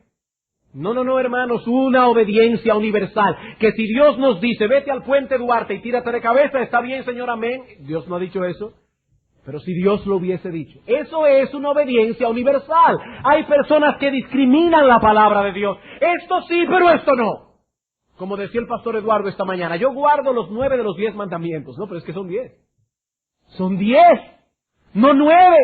No, hermanos, una obediencia universal. Que si Dios nos dice, vete al puente Duarte y tírate de cabeza, está bien, Señor, amén. Dios no ha dicho eso. Pero si Dios lo hubiese dicho, eso es una obediencia universal. Hay personas que discriminan la palabra de Dios. Esto sí, pero esto no. Como decía el pastor Eduardo esta mañana, yo guardo los 9 de los 10 mandamientos. No, pero es que son 10. Son 10, no 9.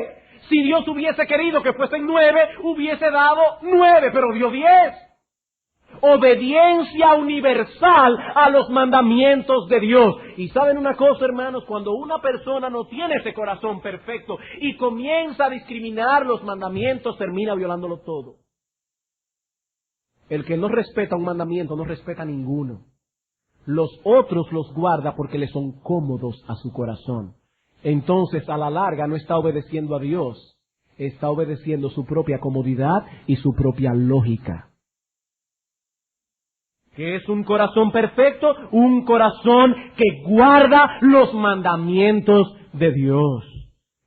Si Dios hubiese querido que fuesen 9, hubiese dado 9, pero dio 10. Obediencia universal a los mandamientos de Dios. Y ¿saben una cosa, hermanos? Cuando una persona no tiene ese corazón perfecto y comienza a discriminar los mandamientos, termina violándolo todo. El que no respeta un mandamiento no respeta ninguno. Los otros los guarda porque le son cómodos a su corazón. Entonces, a la larga, no está obedeciendo a Dios, está obedeciendo su propia comodidad y su propia lógica. ¿Qué es un corazón perfecto? Un corazón que guarda los mandamientos de Dios.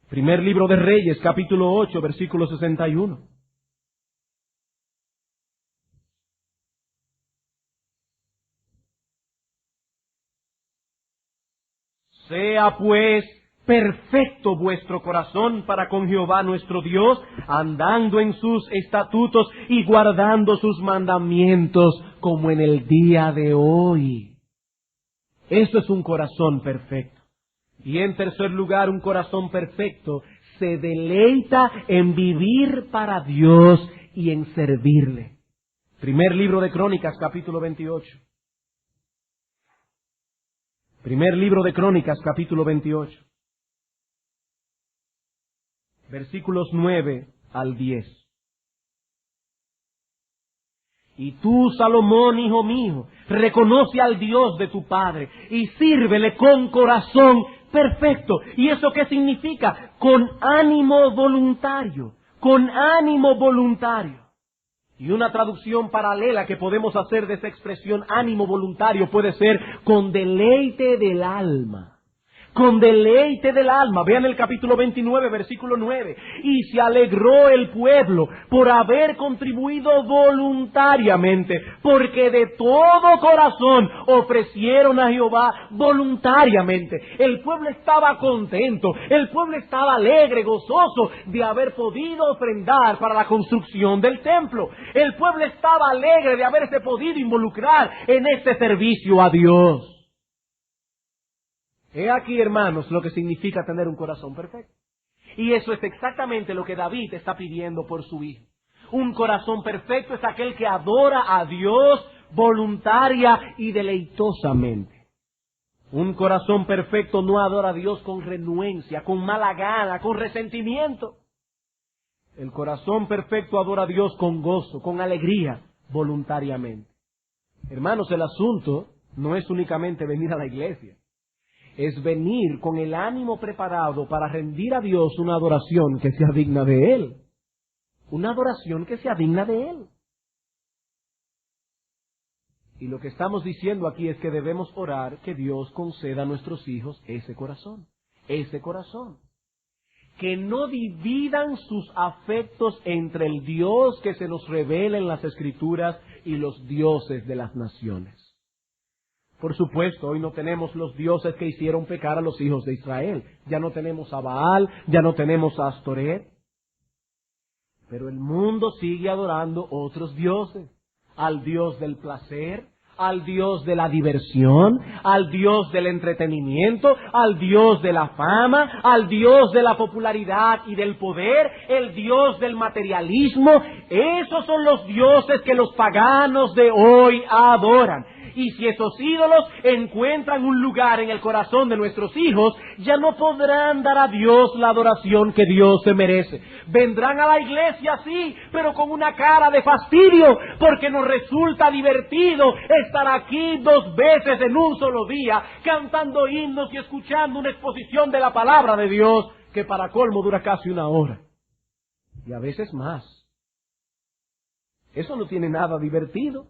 Primer libro de Reyes, capítulo 8, versículo 61. Sea pues perfecto vuestro corazón para con Jehová nuestro Dios, andando en sus estatutos y guardando sus mandamientos como en el día de hoy. Esto es un corazón perfecto. Y en tercer lugar, un corazón perfecto se deleita en vivir para Dios y en servirle. Primer libro de Crónicas, capítulo 28. Primer libro de Crónicas, capítulo 28. Versículos 9 al 10. Y tú, Salomón, hijo mío, reconoce al Dios de tu Padre y sírvele con corazón perfecto. ¿Y eso qué significa? Con ánimo voluntario, con ánimo voluntario. Y una traducción paralela que podemos hacer de esa expresión ánimo voluntario puede ser con deleite del alma. Con deleite del alma. Vean el capítulo 29, versículo 9. Y se alegró el pueblo por haber contribuido voluntariamente, porque de todo corazón ofrecieron a Jehová voluntariamente. El pueblo estaba contento, el pueblo estaba alegre, gozoso de haber podido ofrendar para la construcción del templo. El pueblo estaba alegre de haberse podido involucrar en este servicio a Dios. He aquí, hermanos, lo que significa tener un corazón perfecto. Y eso es exactamente lo que David está pidiendo por su hijo. Un corazón perfecto es aquel que adora a Dios voluntaria y deleitosamente. Un corazón perfecto no adora a Dios con renuencia, con mala gana, con resentimiento. El corazón perfecto adora a Dios con gozo, con alegría, voluntariamente. Hermanos, el asunto no es únicamente venir a la iglesia. Es venir con el ánimo preparado para rendir a Dios una adoración que sea digna de Él. Una adoración que sea digna de Él. Y lo que estamos diciendo aquí es que debemos orar que Dios conceda a nuestros hijos ese corazón. Ese corazón. Que no dividan sus afectos entre el Dios que se nos revela en las Escrituras y los dioses de las naciones. Por supuesto, hoy no tenemos los dioses que hicieron pecar a los hijos de Israel. Ya no tenemos a Baal, ya no tenemos a Astoret. Pero el mundo sigue adorando otros dioses. Al Dios del placer, al Dios de la diversión, al Dios del entretenimiento, al Dios de la fama, al Dios de la popularidad y del poder, el Dios del materialismo. Esos son los dioses que los paganos de hoy adoran. Y si esos ídolos encuentran un lugar en el corazón de nuestros hijos, ya no podrán dar a Dios la adoración que Dios se merece. Vendrán a la iglesia, sí, pero con una cara de fastidio, porque nos resulta divertido estar aquí 2 veces en un solo día, cantando himnos y escuchando una exposición de la palabra de Dios, que para colmo dura casi 1 hora. Y a veces más. Eso no tiene nada divertido.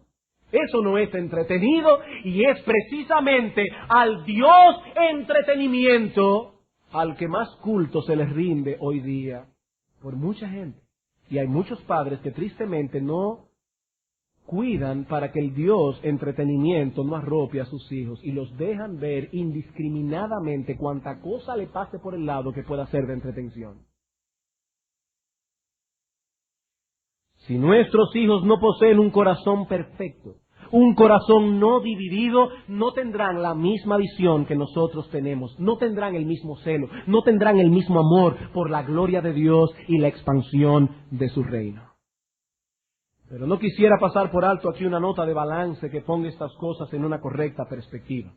Eso no es entretenido, y es precisamente al Dios entretenimiento al que más culto se les rinde hoy día por mucha gente. Y hay muchos padres que tristemente no cuidan para que el Dios entretenimiento no arrope a sus hijos y los dejan ver indiscriminadamente cuanta cosa le pase por el lado que pueda ser de entretención. Si nuestros hijos no poseen un corazón perfecto, un corazón no dividido, no tendrán la misma visión que nosotros tenemos, no tendrán el mismo celo, no tendrán el mismo amor por la gloria de Dios y la expansión de su reino. Pero no quisiera pasar por alto aquí una nota de balance que ponga estas cosas en una correcta perspectiva.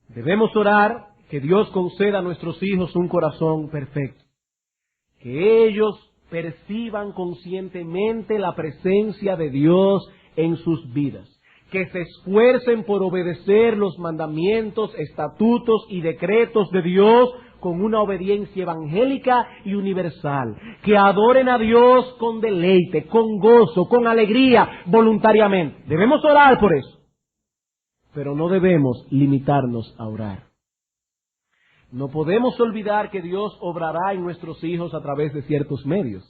Debemos orar que Dios conceda a nuestros hijos un corazón perfecto, que ellos perciban conscientemente la presencia de Dios en sus vidas, que se esfuercen por obedecer los mandamientos, estatutos y decretos de Dios con una obediencia evangélica y universal, que adoren a Dios con deleite, con gozo, con alegría, voluntariamente. Debemos orar por eso, pero no debemos limitarnos a orar. No podemos olvidar que Dios obrará en nuestros hijos a través de ciertos medios,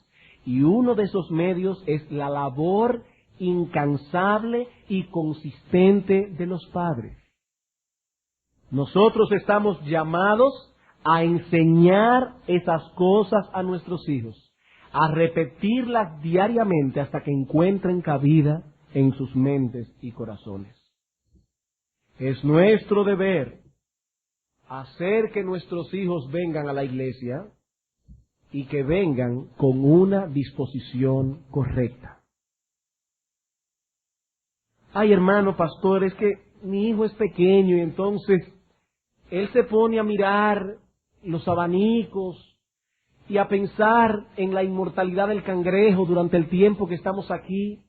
y uno de esos medios es la labor incansable y consistente de los padres. Nosotros estamos llamados a enseñar esas cosas a nuestros hijos, a repetirlas diariamente hasta que encuentren cabida en sus mentes y corazones. Es nuestro deber hacer que nuestros hijos vengan a la iglesia y que vengan con una disposición correcta. Ay, hermano pastor, es que mi hijo es pequeño y entonces él se pone a mirar los abanicos y a pensar en la inmortalidad del cangrejo durante el tiempo que estamos aquí.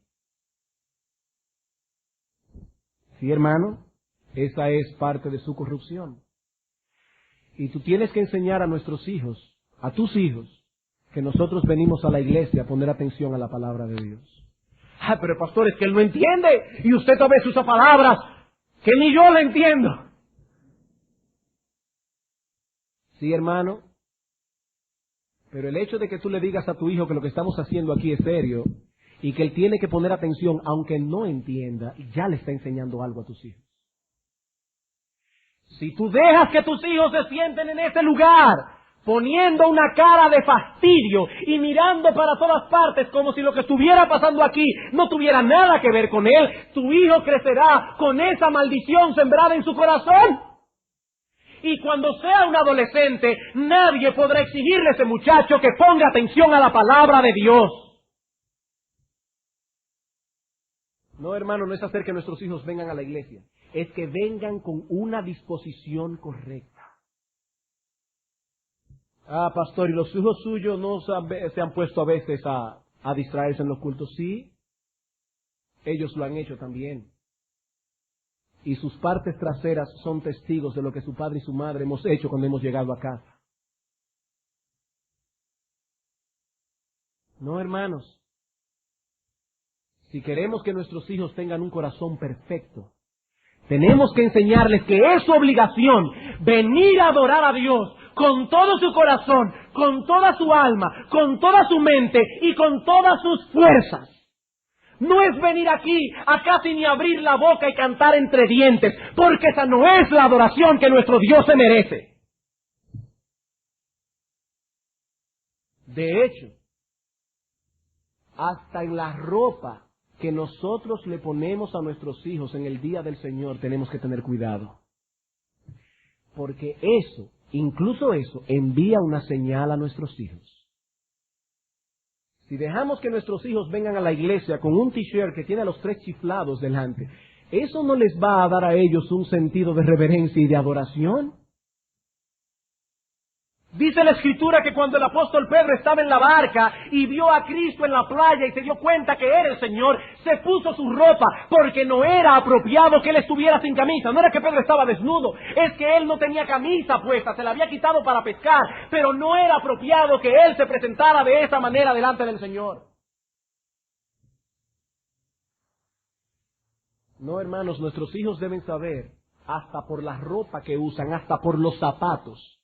Sí, hermano, esa es parte de su corrupción. Y tú tienes que enseñar a nuestros hijos, a tus hijos, que nosotros venimos a la iglesia a poner atención a la palabra de Dios. Ah, pero pastor, es que él no entiende, y usted a veces usa palabras que ni yo le entiendo. Sí, hermano, pero el hecho de que tú le digas a tu hijo que lo que estamos haciendo aquí es serio, y que él tiene que poner atención, aunque no entienda, ya le está enseñando algo a tus hijos. Si tú dejas que tus hijos se sienten en ese lugar, poniendo una cara de fastidio y mirando para todas partes como si lo que estuviera pasando aquí no tuviera nada que ver con él, tu hijo crecerá con esa maldición sembrada en su corazón. Y cuando sea un adolescente, nadie podrá exigirle a ese muchacho que ponga atención a la palabra de Dios. No, hermano, no es hacer que nuestros hijos vengan a la iglesia, es que vengan con una disposición correcta. Ah, pastor, ¿y los hijos suyos no se han puesto a veces a distraerse en los cultos? Sí, ellos lo han hecho también. Y sus partes traseras son testigos de lo que su padre y su madre hemos hecho cuando hemos llegado a casa. No, hermanos. Si queremos que nuestros hijos tengan un corazón perfecto, tenemos que enseñarles que es su obligación venir a adorar a Dios con todo su corazón, con toda su alma, con toda su mente y con todas sus fuerzas. No es venir aquí a casi ni abrir la boca y cantar entre dientes, porque esa no es la adoración que nuestro Dios se merece. De hecho, hasta en la ropa que nosotros le ponemos a nuestros hijos en el día del Señor tenemos que tener cuidado. Porque eso, incluso eso, envía una señal a nuestros hijos. Si dejamos que nuestros hijos vengan a la iglesia con un t-shirt que tiene los 3 chiflados delante, ¿eso no les va a dar a ellos un sentido de reverencia y de adoración? Dice la Escritura que cuando el apóstol Pedro estaba en la barca y vio a Cristo en la playa y se dio cuenta que era el Señor, se puso su ropa porque no era apropiado que él estuviera sin camisa. No era que Pedro estaba desnudo, es que él no tenía camisa puesta, se la había quitado para pescar, pero no era apropiado que él se presentara de esa manera delante del Señor. No, hermanos, nuestros hijos deben saber, hasta por la ropa que usan, hasta por los zapatos,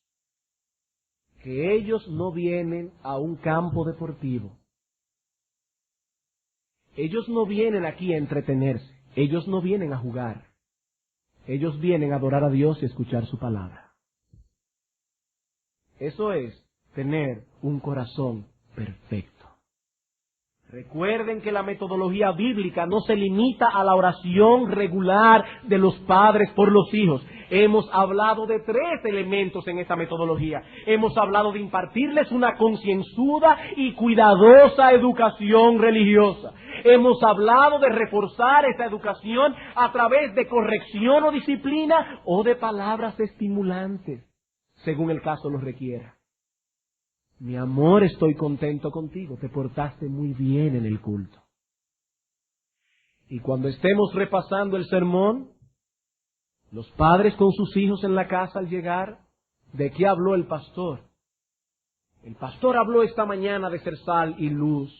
que ellos no vienen a un campo deportivo. Ellos no vienen aquí a entretenerse. Ellos no vienen a jugar. Ellos vienen a adorar a Dios y escuchar su palabra. Eso es tener un corazón perfecto. Recuerden que la metodología bíblica no se limita a la oración regular de los padres por los hijos. Hemos hablado de 3 elementos en esta metodología. Hemos hablado de impartirles una concienzuda y cuidadosa educación religiosa. Hemos hablado de reforzar esa educación a través de corrección o disciplina o de palabras estimulantes, según el caso lo requiera. Mi amor, estoy contento contigo, te portaste muy bien en el culto. Y cuando estemos repasando el sermón, los padres con sus hijos en la casa al llegar, ¿de qué habló el pastor? El pastor habló esta mañana de ser sal y luz.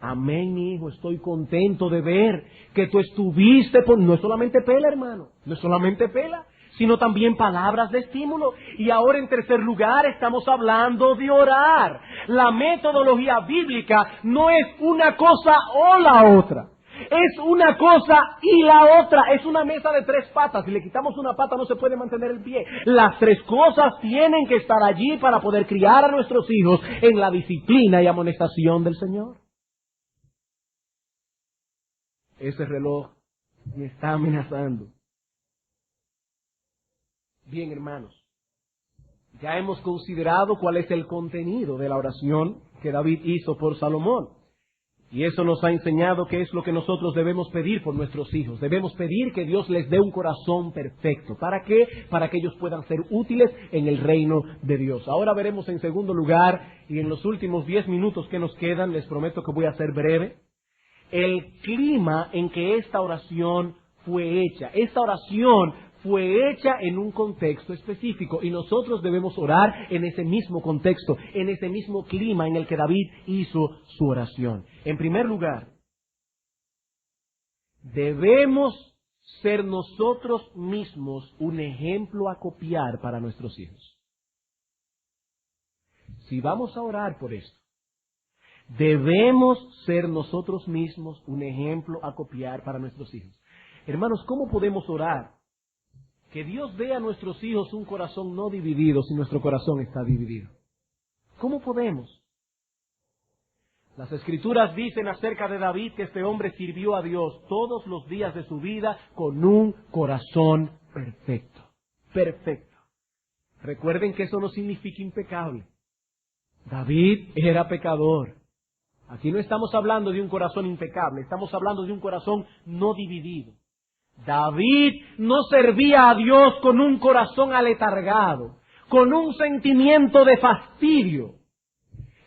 Amén, mi hijo, estoy contento de ver que tú estuviste por... No es solamente pela, hermano, no es solamente pela, sino también palabras de estímulo. Y ahora, en tercer lugar, estamos hablando de orar. La metodología bíblica no es una cosa o la otra. Es una cosa y la otra. Es una mesa de 3 patas. Si le quitamos una pata no se puede mantener el pie. Las 3 cosas tienen que estar allí para poder criar a nuestros hijos en la disciplina y amonestación del Señor. Ese reloj me está amenazando. Bien, hermanos, ya hemos considerado cuál es el contenido de la oración que David hizo por Salomón. Y eso nos ha enseñado qué es lo que nosotros debemos pedir por nuestros hijos. Debemos pedir que Dios les dé un corazón perfecto. ¿Para qué? Para que ellos puedan ser útiles en el reino de Dios. Ahora veremos en segundo lugar, y en los últimos 10 minutos que nos quedan, les prometo que voy a ser breve, el clima en que esta oración fue hecha. Esta oración fue hecha en un contexto específico y nosotros debemos orar en ese mismo contexto, en ese mismo clima en el que David hizo su oración. En primer lugar, debemos ser nosotros mismos un ejemplo a copiar para nuestros hijos. Si vamos a orar por esto, debemos ser nosotros mismos un ejemplo a copiar para nuestros hijos. Hermanos, ¿cómo podemos orar? Que Dios dé a nuestros hijos un corazón no dividido si nuestro corazón está dividido. ¿Cómo podemos? Las Escrituras dicen acerca de David que este hombre sirvió a Dios todos los días de su vida con un corazón perfecto. Perfecto. Recuerden que eso no significa impecable. David era pecador. Aquí no estamos hablando de un corazón impecable, estamos hablando de un corazón no dividido. David no servía a Dios con un corazón aletargado, con un sentimiento de fastidio.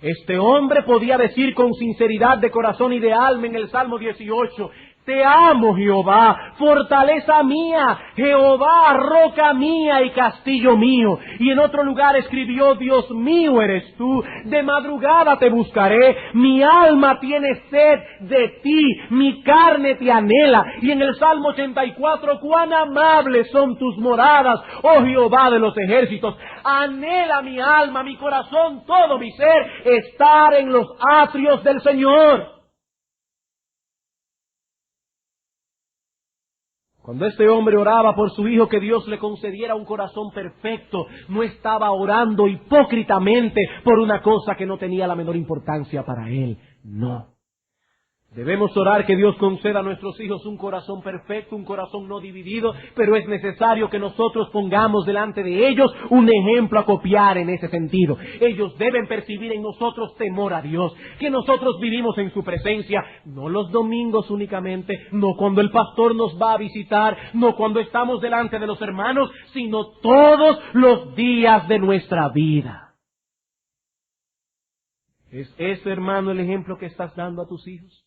Este hombre podía decir con sinceridad de corazón y de alma en el Salmo 18, te amo, Jehová, fortaleza mía, Jehová, roca mía y castillo mío. Y en otro lugar escribió, Dios mío eres tú, de madrugada te buscaré, mi alma tiene sed de ti, mi carne te anhela. Y en el Salmo 84, cuán amables son tus moradas, oh Jehová de los ejércitos. Anhela mi alma, mi corazón, todo mi ser, estar en los atrios del Señor. Cuando este hombre oraba por su hijo que Dios le concediera un corazón perfecto, no estaba orando hipócritamente por una cosa que no tenía la menor importancia para él. No. Debemos orar que Dios conceda a nuestros hijos un corazón perfecto, un corazón no dividido, pero es necesario que nosotros pongamos delante de ellos un ejemplo a copiar en ese sentido. Ellos deben percibir en nosotros temor a Dios, que nosotros vivimos en su presencia, no los domingos únicamente, no cuando el pastor nos va a visitar, no cuando estamos delante de los hermanos, sino todos los días de nuestra vida. ¿Es ese, hermano, el ejemplo que estás dando a tus hijos?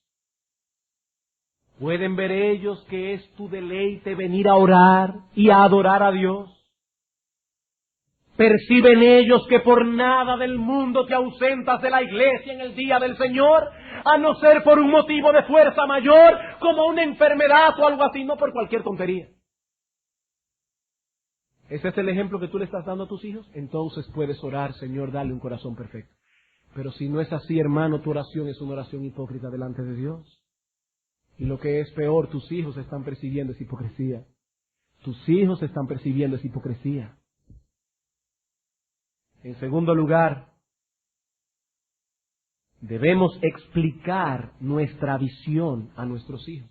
¿Pueden ver ellos que es tu deleite venir a orar y a adorar a Dios? ¿Perciben ellos que por nada del mundo te ausentas de la iglesia en el día del Señor? A no ser por un motivo de fuerza mayor, como una enfermedad o algo así, no por cualquier tontería. ¿Ese es el ejemplo que tú le estás dando a tus hijos? Entonces puedes orar, Señor, dale un corazón perfecto. Pero si no es así, hermano, tu oración es una oración hipócrita delante de Dios. Y lo que es peor, tus hijos están percibiendo esa hipocresía. Tus hijos están percibiendo esa hipocresía. En segundo lugar, debemos explicar nuestra visión a nuestros hijos.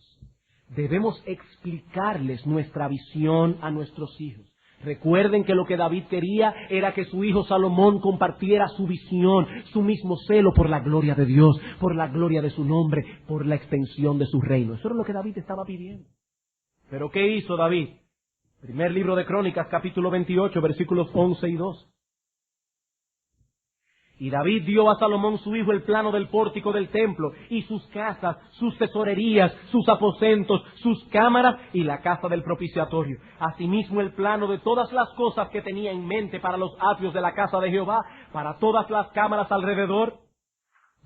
Debemos explicarles nuestra visión a nuestros hijos. Recuerden que lo que David quería era que su hijo Salomón compartiera su visión, su mismo celo por la gloria de Dios, por la gloria de su nombre, por la extensión de su reino. Eso era lo que David estaba pidiendo. ¿Pero qué hizo David? Primer libro de Crónicas, capítulo 28, versículos 11 y 12. Y David dio a Salomón su hijo el plano del pórtico del templo, y sus casas, sus tesorerías, sus aposentos, sus cámaras y la casa del propiciatorio. Asimismo el plano de todas las cosas que tenía en mente para los atrios de la casa de Jehová, para todas las cámaras alrededor,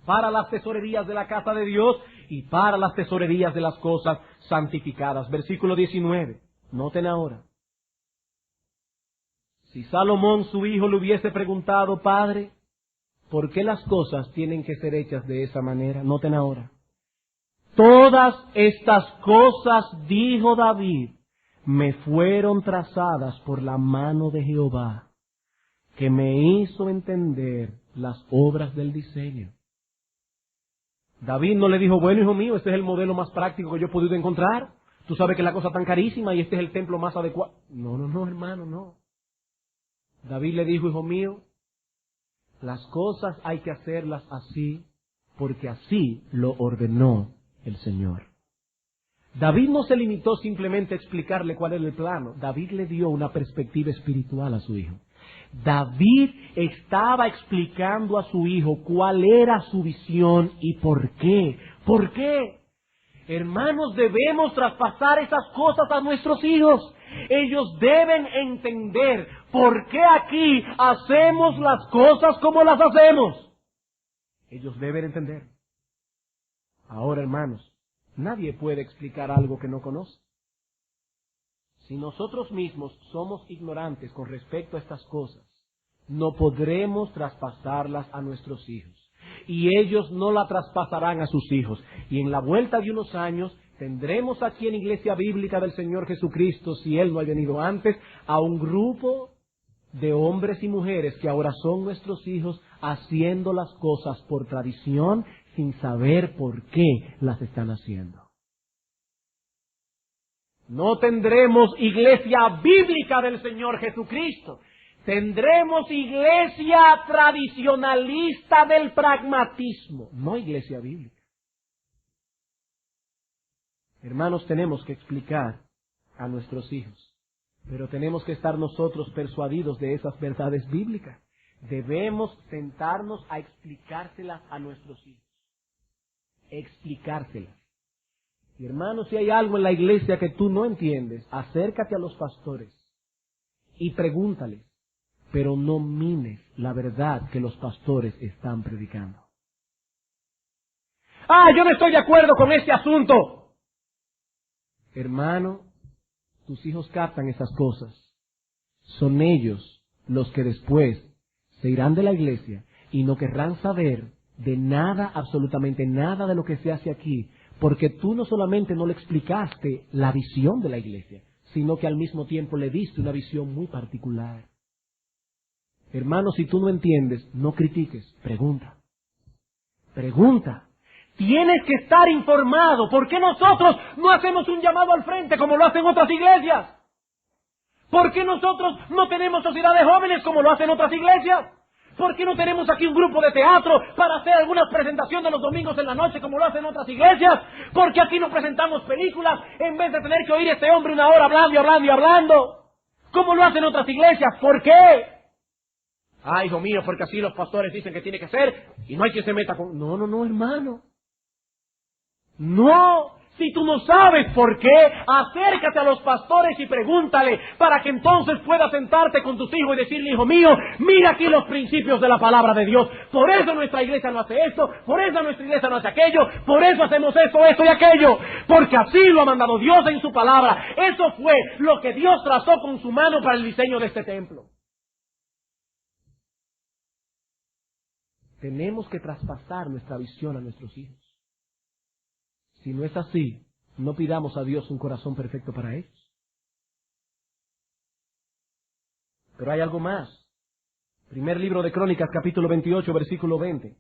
para las tesorerías de la casa de Dios y para las tesorerías de las cosas santificadas. Versículo 19. Noten ahora. Si Salomón su hijo le hubiese preguntado, Padre, ¿por qué las cosas tienen que ser hechas de esa manera? Noten ahora. Todas estas cosas, dijo David, me fueron trazadas por la mano de Jehová, que me hizo entender las obras del diseño. David no le dijo, bueno, hijo mío, este es el modelo más práctico que yo he podido encontrar. Tú sabes que la cosa es tan carísima y este es el templo más adecuado. No, hermano, no. David le dijo, hijo mío, las cosas hay que hacerlas así, porque así lo ordenó el Señor. David no se limitó simplemente a explicarle cuál era el plano. David le dio una perspectiva espiritual a su hijo. David estaba explicando a su hijo cuál era su visión y por qué. ¿Por qué? Hermanos, debemos traspasar esas cosas a nuestros hijos. Ellos deben entender por qué aquí hacemos las cosas como las hacemos. Ellos deben entender. Ahora, hermanos, nadie puede explicar algo que no conoce. Si nosotros mismos somos ignorantes con respecto a estas cosas, no podremos traspasarlas a nuestros hijos. Y ellos no la traspasarán a sus hijos. Y en la vuelta de unos años tendremos aquí en Iglesia Bíblica del Señor Jesucristo, si Él no ha venido antes, a un grupo de hombres y mujeres que ahora son nuestros hijos, haciendo las cosas por tradición, sin saber por qué las están haciendo. No tendremos Iglesia Bíblica del Señor Jesucristo. Tendremos iglesia tradicionalista del pragmatismo, no iglesia bíblica. Hermanos, tenemos que explicar a nuestros hijos, pero tenemos que estar nosotros persuadidos de esas verdades bíblicas. Debemos sentarnos a explicárselas a nuestros hijos. Explicárselas. Y hermanos, si hay algo en la iglesia que tú no entiendes, acércate a los pastores y pregúntales. Pero no mines la verdad que los pastores están predicando. Yo no estoy de acuerdo con este asunto. Hermano, tus hijos captan esas cosas. Son ellos los que después se irán de la iglesia y no querrán saber de nada, absolutamente nada de lo que se hace aquí, porque tú no solamente no le explicaste la visión de la iglesia, sino que al mismo tiempo le diste una visión muy particular. Hermano, si tú no entiendes, no critiques, pregunta. Pregunta. Tienes que estar informado. ¿Por qué nosotros no hacemos un llamado al frente como lo hacen otras iglesias? ¿Por qué nosotros no tenemos sociedad de jóvenes como lo hacen otras iglesias? ¿Por qué no tenemos aquí un grupo de teatro para hacer algunas presentaciones los domingos en la noche como lo hacen otras iglesias? ¿Por qué aquí no presentamos películas en vez de tener que oír a este hombre una hora hablando y hablando y hablando? ¿Cómo lo hacen otras iglesias? ¿Por qué? Hijo mío, porque así los pastores dicen que tiene que ser y no hay quien se meta con... No, hermano. No, Si tú no sabes por qué, acércate a los pastores y pregúntale, para que entonces puedas sentarte con tus hijos y decirle: hijo mío, mira aquí los principios de la palabra de Dios. Por eso nuestra iglesia no hace esto, por eso nuestra iglesia no hace aquello, por eso hacemos esto y aquello. Porque así lo ha mandado Dios en su palabra. Eso fue lo que Dios trazó con su mano para el diseño de este templo. Tenemos que traspasar nuestra visión a nuestros hijos. Si no es así, no pidamos a Dios un corazón perfecto para ellos. Pero hay algo más. Primer libro de Crónicas, capítulo 28, versículo 20.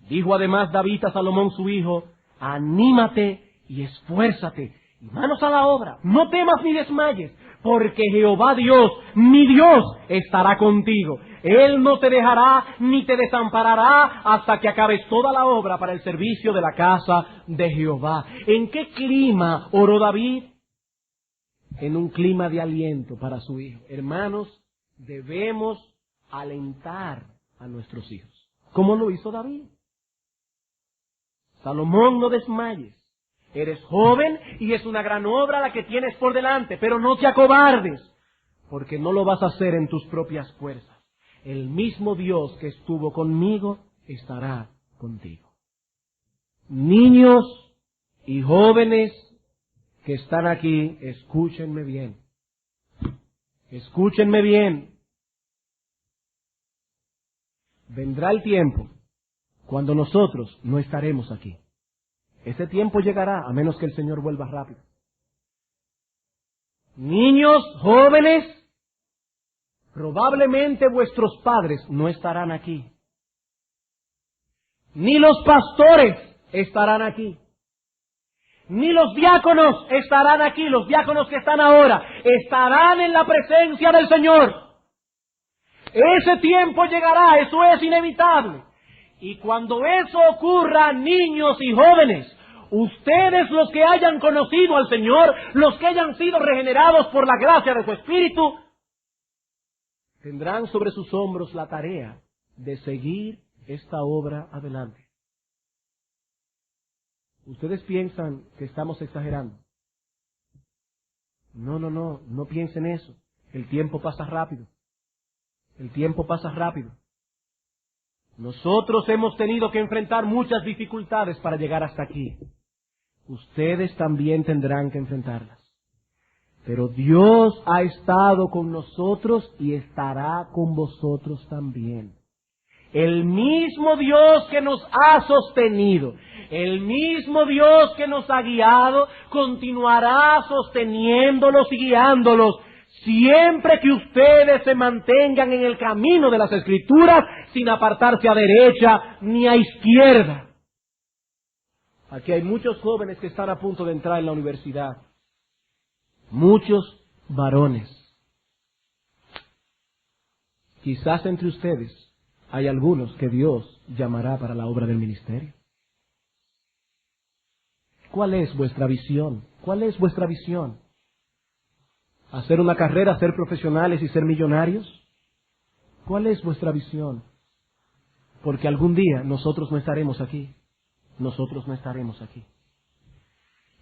Dijo además David a Salomón su hijo: anímate y esfuérzate, y manos a la obra, no temas ni desmayes, porque Jehová Dios, mi Dios, estará contigo. Él no te dejará ni te desamparará hasta que acabes toda la obra para el servicio de la casa de Jehová. ¿En qué clima oró David? En un clima de aliento para su hijo. Hermanos, debemos alentar a nuestros hijos, como lo hizo David. Salomón, no desmayes. Eres joven y es una gran obra la que tienes por delante, pero no te acobardes, porque no lo vas a hacer en tus propias fuerzas. El mismo Dios que estuvo conmigo estará contigo. Niños y jóvenes que están aquí, escúchenme bien. Escúchenme bien. Vendrá el tiempo cuando nosotros no estaremos aquí. Ese tiempo llegará, a menos que el Señor vuelva rápido. Niños, jóvenes, probablemente vuestros padres no estarán aquí. Ni los pastores estarán aquí. Ni los diáconos estarán aquí. Los diáconos que están ahora estarán en la presencia del Señor. Ese tiempo llegará, eso es inevitable. Y cuando eso ocurra, niños y jóvenes, ustedes, los que hayan conocido al Señor, los que hayan sido regenerados por la gracia de su Espíritu, tendrán sobre sus hombros la tarea de seguir esta obra adelante. ¿Ustedes piensan que estamos exagerando? No piensen eso. El tiempo pasa rápido. El tiempo pasa rápido. Nosotros hemos tenido que enfrentar muchas dificultades para llegar hasta aquí. Ustedes también tendrán que enfrentarlas. Pero Dios ha estado con nosotros y estará con vosotros también. El mismo Dios que nos ha sostenido, el mismo Dios que nos ha guiado, continuará sosteniéndolos y guiándolos, siempre que ustedes se mantengan en el camino de las Escrituras, sin apartarse a derecha ni a izquierda. Aquí hay muchos jóvenes que están a punto de entrar en la universidad. Muchos varones. Quizás entre ustedes hay algunos que Dios llamará para la obra del ministerio. ¿Cuál es vuestra visión? ¿Cuál es vuestra visión? ¿Hacer una carrera, ser profesionales y ser millonarios? ¿Cuál es vuestra visión? Porque algún día nosotros no estaremos aquí. Nosotros no estaremos aquí.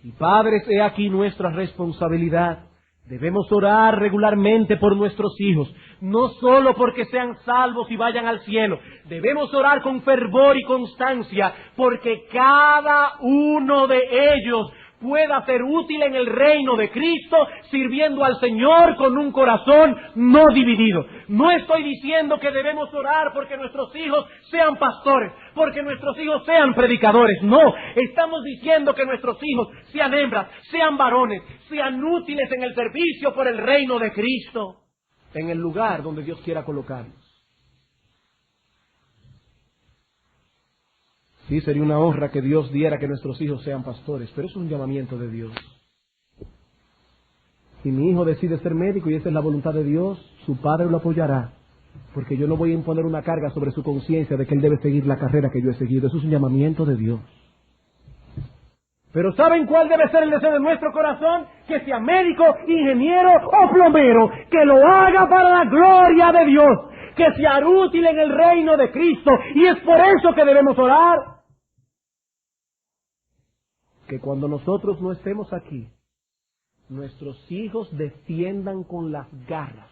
Y padres, he aquí nuestra responsabilidad. Debemos orar regularmente por nuestros hijos, no solo porque sean salvos y vayan al cielo. Debemos orar con fervor y constancia porque cada uno de ellos pueda ser útil en el reino de Cristo, sirviendo al Señor con un corazón no dividido. No estoy diciendo que debemos orar porque nuestros hijos sean pastores, porque nuestros hijos sean predicadores. No, estamos diciendo que nuestros hijos sean hembras, sean varones, sean útiles en el servicio por el reino de Cristo, en el lugar donde Dios quiera colocarlos. Sí, sería una honra que Dios diera que nuestros hijos sean pastores, pero es un llamamiento de Dios. Si mi hijo decide ser médico y esa es la voluntad de Dios, su padre lo apoyará, porque yo no voy a imponer una carga sobre su conciencia de que él debe seguir la carrera que yo he seguido. Eso es un llamamiento de Dios. Pero ¿saben cuál debe ser el deseo de nuestro corazón? Que sea médico, ingeniero o plomero, que lo haga para la gloria de Dios, que sea útil en el reino de Cristo, y es por eso que debemos orar. que cuando nosotros no estemos aquí, nuestros hijos defiendan con las garras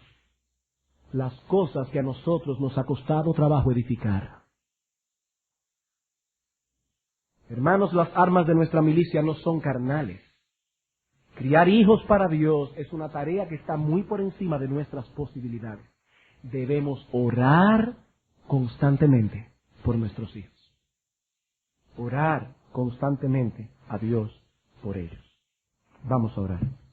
las cosas que a nosotros nos ha costado trabajo edificar. Hermanos, las armas de nuestra milicia no son carnales. Criar hijos para Dios es una tarea que está muy por encima de nuestras posibilidades. Debemos orar constantemente por nuestros hijos. Orar constantemente a Dios por ellos. Vamos a orar.